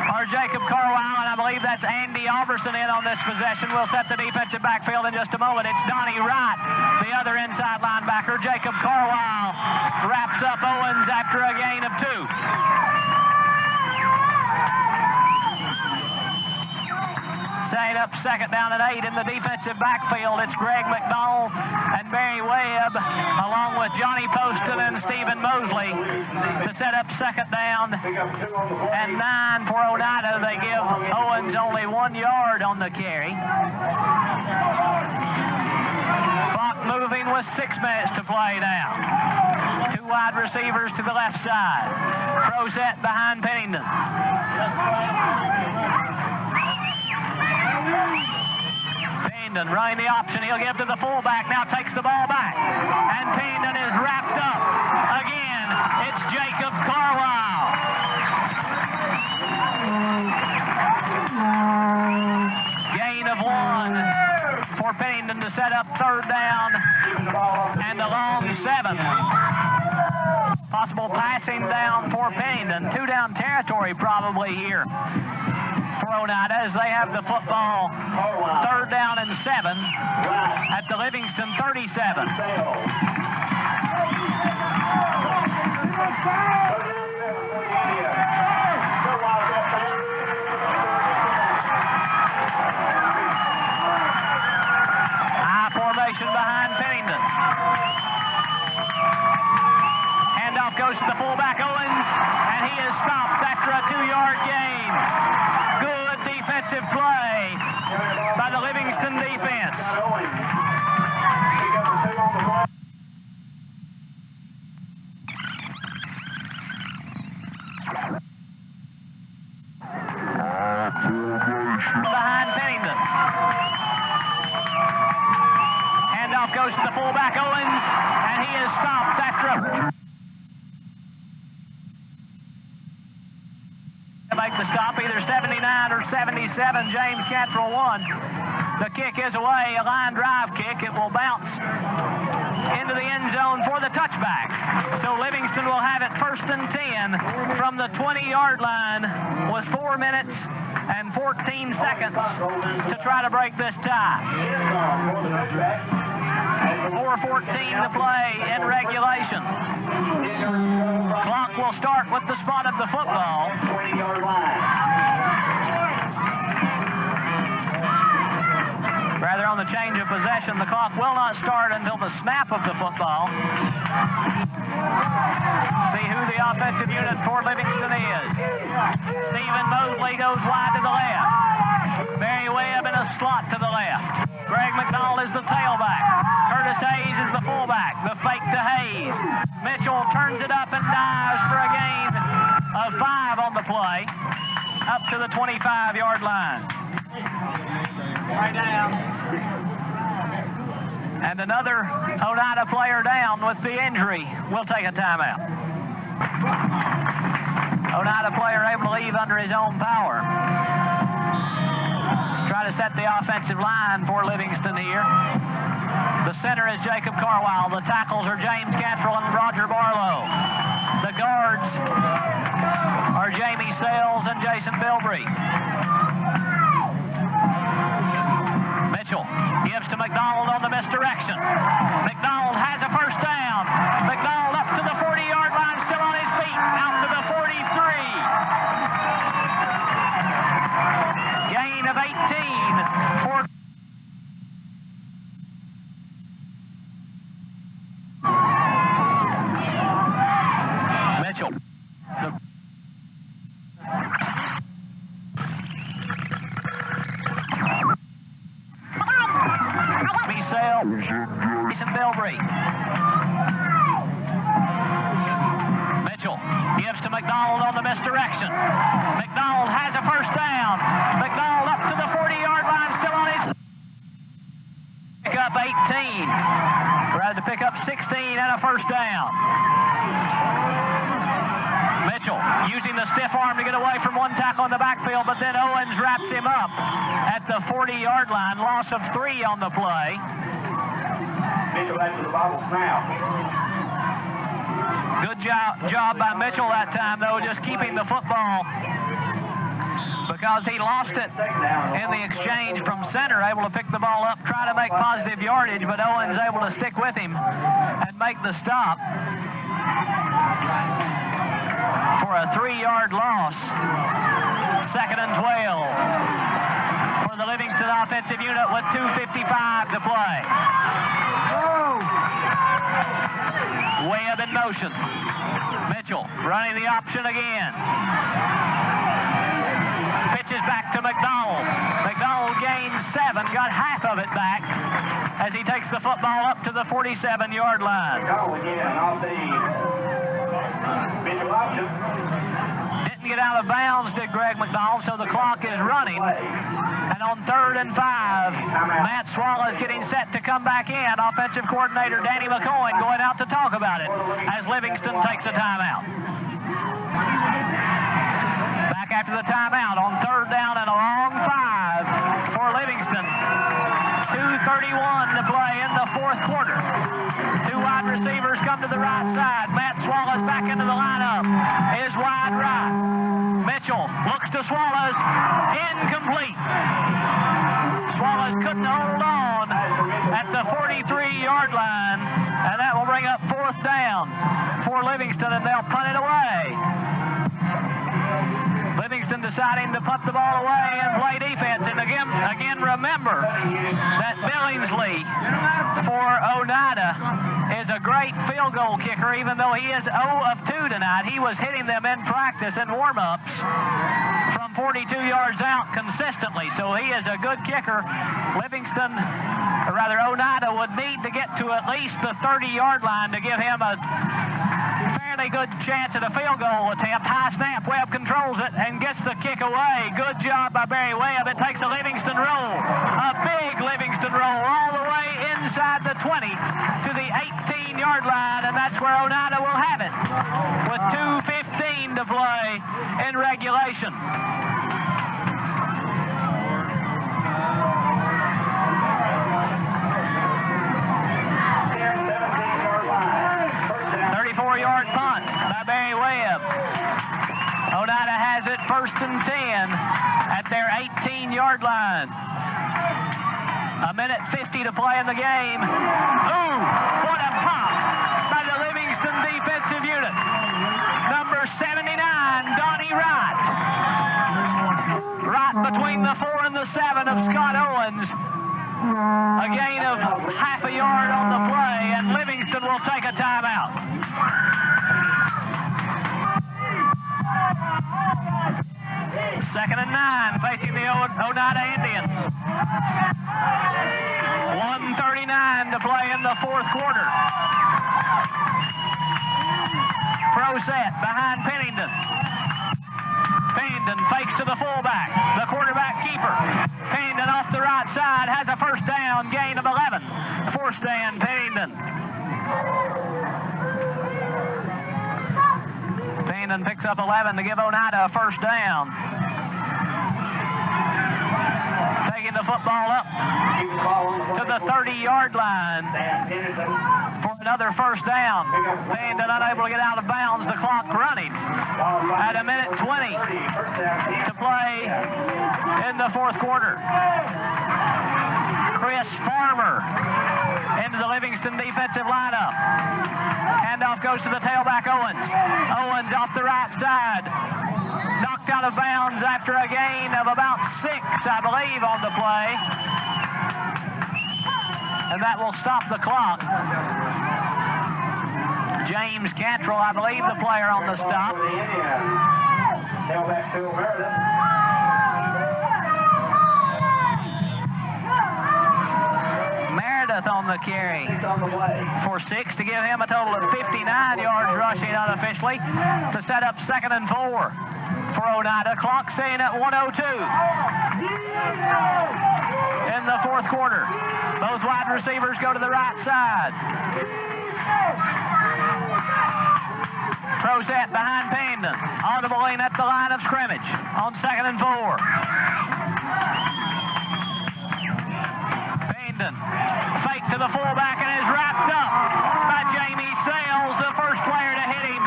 are Jacob Carwile, and I believe that's Andy Alberson in on this possession. We'll set the defensive backfield in just a moment. It's Donnie Wright, the other inside linebacker. Jacob Carwile wraps up Owens after a gain of 2. Set up second down and 8 in the defensive backfield. It's Greg McDonald and Barry Webb, along with Johnny Poston and Stephen Mosley, to set up second down and 9 for Oneida. They give Owens only 1 yard on the carry. Clock moving with 6 minutes to play now. 2 wide receivers to the left side. Pro set behind Pennington. Pennington running the option. He'll give to the fullback. Now takes the ball back. And Pennington is wrapped up. Again, it's Jacob Carwile. Gain of 1 for Pennington to set up third down and a long 7. Possible passing down for Pennington. 2-down territory probably here for Oneida as they have the football. Third down and 7 at the Livingston 37. High formation behind Pennington. Handoff goes to the fullback Owens, and he is stopped after a 2-yard gain. Good defensive play by the Livingston defense. Behind Pennington. Handoff goes to the fullback Owens, and he is stopped after a... Make the stop, either 79 or 77. James Cantrell won. The kick is away, a line drive kick. It will bounce into the end zone for the touchback. So Livingston will have it 1st and 10 from the 20-yard line with 4 minutes and 14 seconds to try to break this tie. 4:14 to play in regulation. Clock will start with the spot of the football. Rather, on the change of possession, the clock will not start until the snap of the football. See who the offensive unit for Livingston is. Stephen Mosley goes wide to the left. Barry Webb in a slot to the left. Greg McDonald is the tailback. Curtis Hayes is the fullback. The fake to Hayes. Mitchell turns it up and dives for a gain of 5 on the play, up to the 25-yard line. Right down. And another Oneida player down with the injury. We'll take a timeout. Oneida player able to leave under his own power. Try to set the offensive line for Livingston here. The center is Jacob Carwile. The tackles are James Cantrell and Roger Barlow. The guards are Jamie Sells and Jason Bilbrey. Mitchell gives to McDonald on the misdirection. McDonald has a first down. McDonald up to the 40-yard line, still on his feet, out to the 43. Gain of 18 for Mitchell. Jason Bilbrey. Mitchell gives to McDonald on the misdirection. McDonald has a first down. McDonald up to the 40-yard line, still on his... Pick up 18. We're ready to pick up 16 and a first down. Mitchell using the stiff arm to get away from one tackle in the backfield, but then Owens wraps him up at the 40-yard line. Loss of 3 on the play. Mitchell back to the bobble snap. Good job by Mitchell that time, though, just keeping the football, because he lost it in the exchange from center, able to pick the ball up, try to make positive yardage, but Owens able to stick with him and make the stop for a 3-yard loss. 2nd and 12 for the Livingston offensive unit with 2:55 to play. Webb in motion. Mitchell running the option again. Pitches back to McDonald. McDonald gains 7, got half of it back as he takes the football up to the 47-yard line. McDonald again off the Mitchell option. Didn't get out of bounds, did Greg McDonald, so the clock is running. And on 3rd and 5, Matt Swallows getting set to come back in. Offensive coordinator Danny McCoy going out to talk about it as Livingston takes a timeout. Back after the timeout on 3rd down and a long 5 for Livingston. 2:31 to play in the 4th quarter. 2 wide receivers come to the right side. Matt Swallows back into the lineup. Is wide right. Mitchell looks to Swallows. Incomplete. Swallows couldn't hold on at the 43-yard line, and that will bring up 4th down for Livingston, and they'll punt it away. Livingston deciding to punt the ball away and play defense. And again, remember that Billingsley for Oneida is a great field goal kicker, even though he is 0 of 2 tonight. He was hitting them in practice and warm-ups from 42 yards out consistently, so he is a good kicker. Livingston, or rather Oneida, would need to get to at least the 30-yard line to give him a fairly good chance at a field goal attempt. High snap, Webb controls it and gets the kick away. Good job by Barry Webb. It takes a Livingston roll, a big Livingston roll all the way inside the 20 to the 18-yard line, and that's where Oneida will have it with 2:15 to play in regulation. Yard punt by Barry Webb. Oneida has it 1st and 10 at their 18-yard line. 1:50 to play in the game. Ooh, what a pop by the Livingston defensive unit. Number 79, Donnie Wright. Right between the 4 and the 7 of Scott Owens. A gain of half a yard on the play, and Livingston will take a timeout. 2nd and 9, facing the Oneida Indians. 1:39 to play in the 4th quarter. Pro set behind Pennington. Pennington fakes to the fullback, the quarterback keeper. Pennington off the right side has a 1st down, gain of 11. 4th down, Pennington. Pennington picks up 11 to give Oneida a 1st down. Taking the football up to the 30-yard line for another 1st down. Pennington unable to get out of bounds, the clock running at 1:20 to play in the 4th quarter. Chris Farmer into the Livingston defensive lineup. Handoff goes to the tailback, Owens. Owens off the right side. Knocked out of bounds after a gain of about 6, I believe, on the play. And that will stop the clock. James Cantrell, I believe, the player on the stop. Tailback Phil Meredith. Meredith on the carry for 6 to give him a total of 59 yards rushing unofficially to set up 2nd and 4 for Oneida. Clock staying at 1:02 in the 4th quarter. Those wide receivers go to the right side. Throw set behind Payton. Audible in at the line of scrimmage on 2nd and 4. Payton fake to the fullback and is wrapped up by Jamie Sales, the first player to hit him.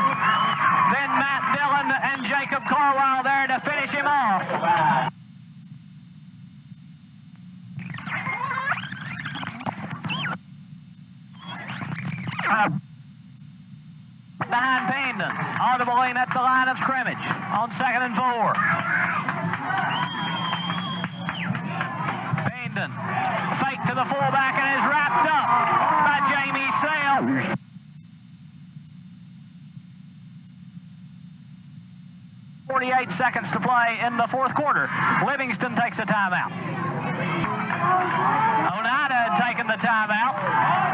Then Matt Dillon and Jacob Carwile there to finish him off. Behind Payton. Audible in at the line of scrimmage on 2nd and 4. Payton fake to the fullback and is wrapped up by Jamie Sales. .48 seconds to play in the fourth quarter. Livingston takes a timeout. Oneida had taken the timeout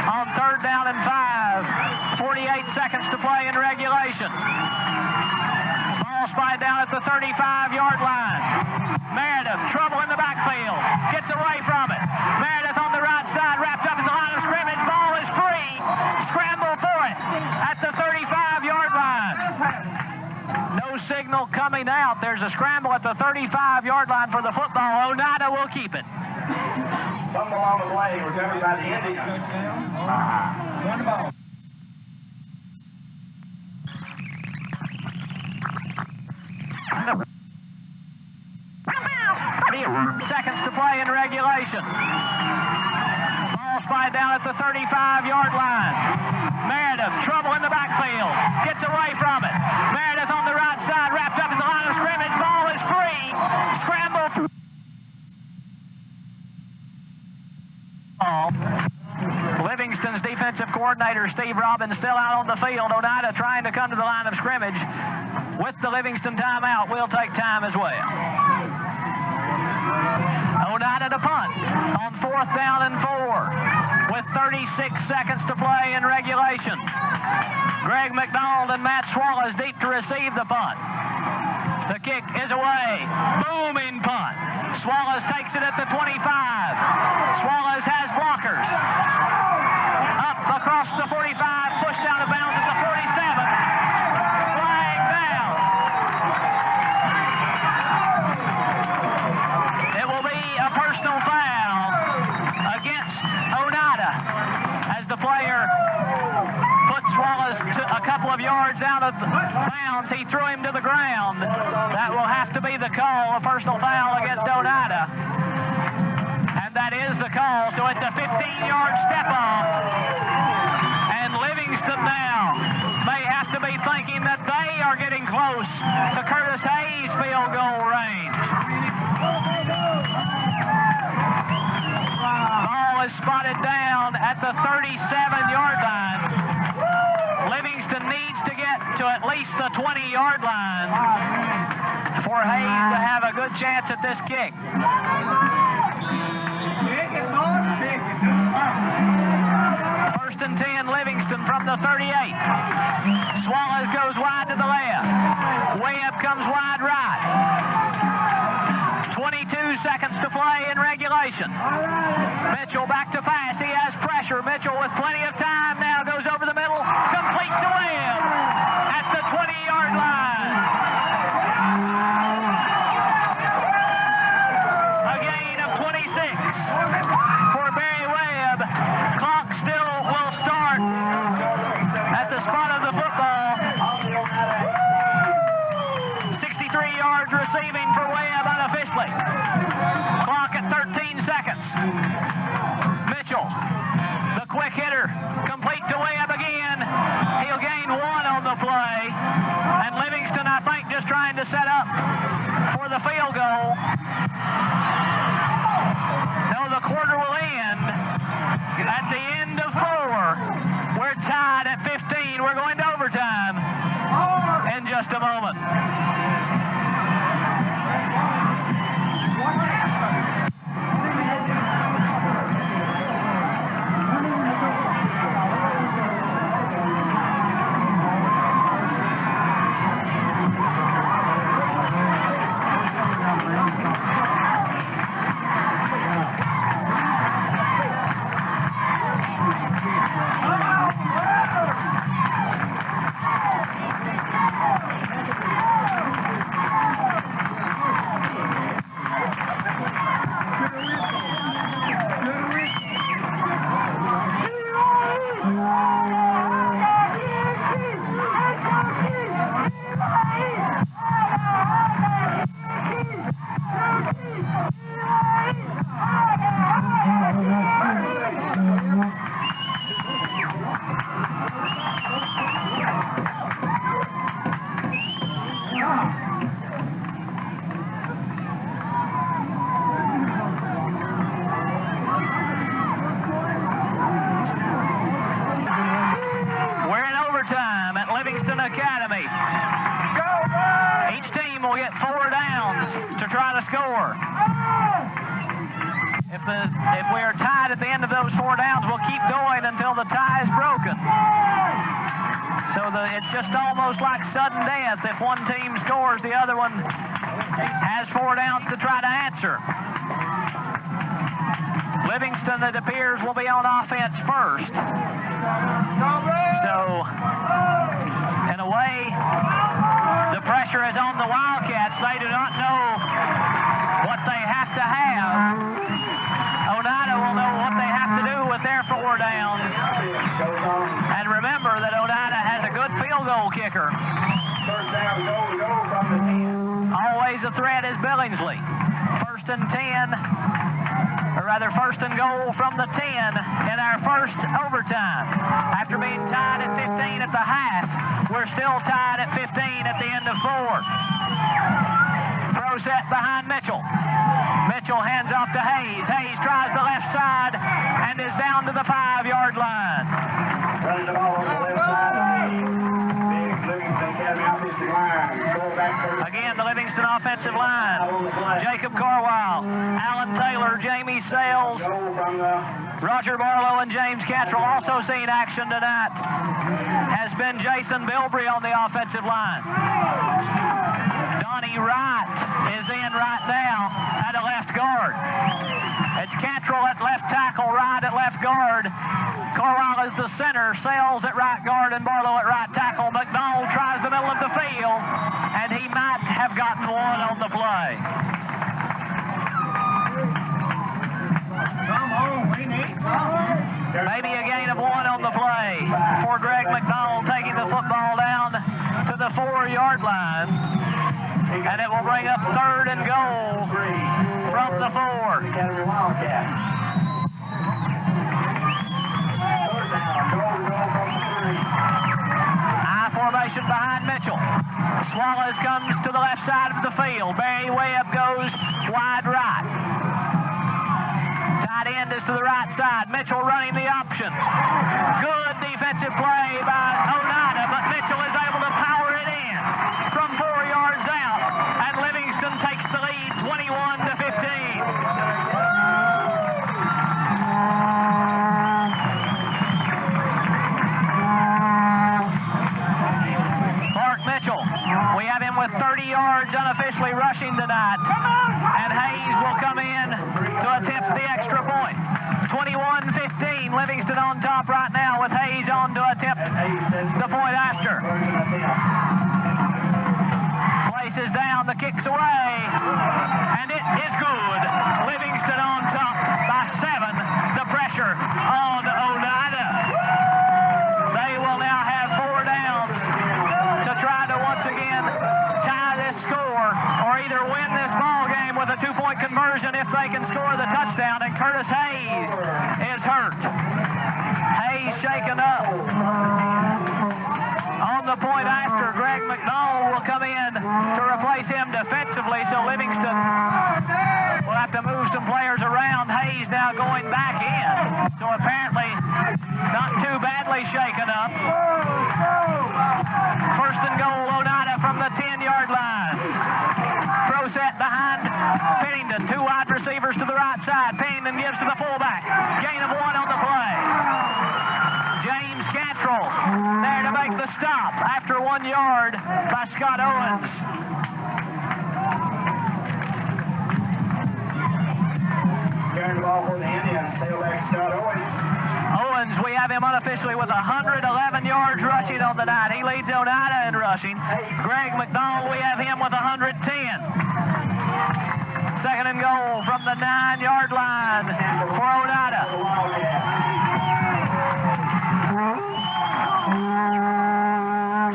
on 3rd down and 5. 48 seconds to play in regulation. Ball spied down at the 35-yard line. Meredith, trouble in the backfield. Gets away from it. Meredith on the right side, wrapped up in the line of scrimmage. Ball is free. Scramble for it at the 35-yard line. No signal coming out. There's a scramble at the 35-yard line for the football. Oneida will keep it. Fumble on the play, recovered by the Indians. One ball. Seconds to play in regulation. Ball spied down at the 35-yard line. Meredith, trouble in the backfield. Gets away from it. Meredith on the right side, wrapped up in the line of scrimmage. Ball is free. Scramble. Livingston's defensive coordinator, Steve Robbins, still out on the field. Oneida trying to come to the line of scrimmage. With the Livingston timeout, we'll take time as well. Oneida to punt on 4th down and 4 with 36 seconds to play in regulation. Greg McDonald and Matt Swallows deep to receive the punt. The kick is away. Booming punt. Swallows takes it at the 25. Swallows has blockers. Up across the 45, pushed out of bounds at the 47. Flag down. It will be a personal foul against Oneida as the player put Swallows a couple of yards out of bounds. He threw him to the ground. That will have to be the call, a personal foul against Oneida. And that is the call, so it's a 15-yard step off. And Livingston now may have to be thinking that they are getting close to Curtis Hayes' field goal range. Ball is spotted down at the 37-yard line. Livingston needs to get to at least the 20-yard line for Hayes to have a good chance at this kick. First and 10, Livingston from the 38. Swallows goes wide to the left. Webb comes wide right. 22 seconds to play in regulation. Mitchell back to pass. He has pressure. Mitchell with plenty of time now goes over the middle. Complete to Webb at the 20-yard line. A gain of 26 for Barry Webb. Clock still will start at the spot of the football. 63 yards receiving for Webb unofficially. Clock at 13 seconds. Mitchell, the quick hitter, complete to Webb again. He'll gain 1 on the play. And Livingston, I think, just trying to set up for the field goal. No, the quarter will end at the end of 4. We're tied at 15. We're going to overtime in just a moment. Academy. Each team will get 4 downs to try to score. If we are tied at the end of those 4 downs, we'll keep going until the tie is broken. So it's just almost like sudden death. If one team scores, the other one has 4 downs to try to answer. Livingston, it appears, will be on offense first. So, in a way, the pressure is on the Wildcats. They do not know what they have to have. Oneida will know what they have to do with their 4 downs. And remember that Oneida has a good field goal kicker. Always a threat is Billingsley. First and 10, or rather first and goal from the 10 in our first overtime. After being tied at 15 at the half, we're still tied at 15 at the end of 4. Throw set behind Mitchell. Mitchell hands off to Hayes. Hayes tries the left side and is down to the 5-yard line. Running the ball on the left side of the big Livingston Academy offensive line. Again, the Livingston offensive line. Jacob Carwile, Alan Taylor, Jamie Sales, Roger Barlow, and James Cantrell. Also seen action tonight has been Jason Bilbrey on the offensive line. Donnie Wright is in right now at a left guard. It's Cantrell at left tackle, Wright at left guard. Carwile is the center, Sales at right guard, and Barlow at right tackle. McDonald tries the middle of the field, and he might have gotten 1 on the play. Maybe a gain of 1 on the play for Greg McDonald, taking the football down to the 4-yard line. And it will bring up 3rd and goal from the 4. Academy Wildcats. I formation behind Mitchell. Swallows comes to the left side of the field. Barry Webb goes wide right. Tight end is to the right side. Mitchell running the option. Good defensive play by Oneida, but Mitchell is able to power it in from 4 yards out, and Livingston takes the lead 21-15. We have him with 30 yards unofficially rushing tonight. And Hayes will come in to attempt the extra point. 21-15, Livingston on top right now with Hayes on to attempt the point after. Places down, the kick's away, and it is good. Livingston on top by 7. The pressure on Oneida. They will now have 4 downs to try to once again tie this score, or either win this ball game with a 2-point conversion if they can score the touchdown. And Curtis Hayes is hurt. Hayes shaken up. On the point after, Greg McDonald will come in to replace him defensively, so Livingston will have to move some players around. Hayes now going back in, so apparently not too badly shaken up. First and goal, Oneida from the 10-yard line. Throw set behind Pennington. 2 wide receivers to the right side. Pennington gives to the fullback. Gain of 1 on the play. James Cantrell there to make the stop after 1 yard by Scott Owens. Carrying the ball for the Indians. Tailback Scott Owens. Owens, we have him unofficially with 111 yards rushing on the night. He leads Oneida in rushing. Greg McDonald, we have him with 110. Second and goal from the 9-yard line for Oneida.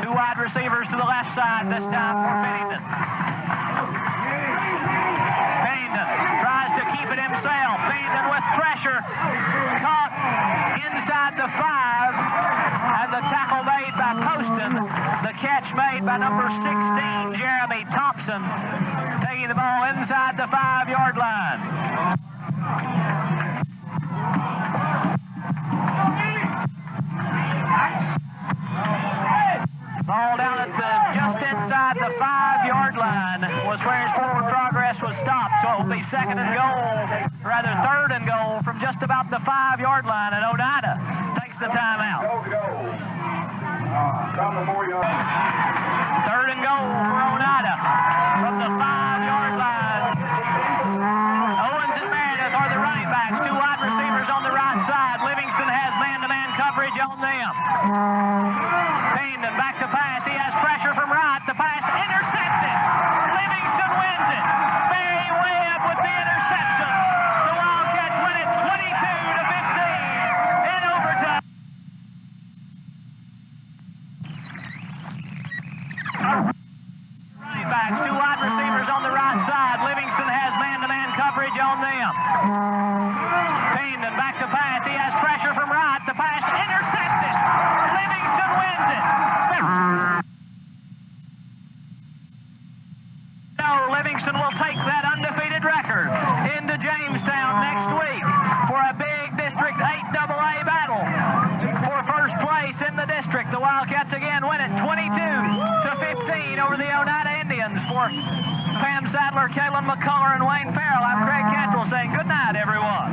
Two wide receivers to the left side this time for Pennington. Pennington tries to keep it himself. Pennington with pressure. Caught inside the 5. And the tackle made by Poston. The catch made by number 16, Jeremy Thompson. Taking the ball inside the 5-yard line. Ball down was where his forward progress was stopped. So it will be third and goal from just about the 5-yard line, and Oneida takes the timeout. Third and goal for Oneida from the 5-yard line. Owens and Meredith are the running backs. 2 wide receivers on the right side. Livingston has man-to-man coverage on them. Payne back to pass. He has pressure from right. The pass intercepted. Livingston wins it. Barry Webb with the interception. The Wildcats win it 22-15 in overtime. Running backs, 2 wide receivers on the right side. Livingston has man-to-man coverage on them. Payne back to pass. He has pressure from right. The pass intercepted. Livingston wins it. So Livingston will take that undefeated record into Jamestown next week for a big District 8 AA battle for first place in the district. The Wildcats again win it 22-15 over the Oneida Indians. For Pam Sadler, Kaylin McCullough, and Wayne Farrell, I'm Craig Cantrell saying good night, everyone.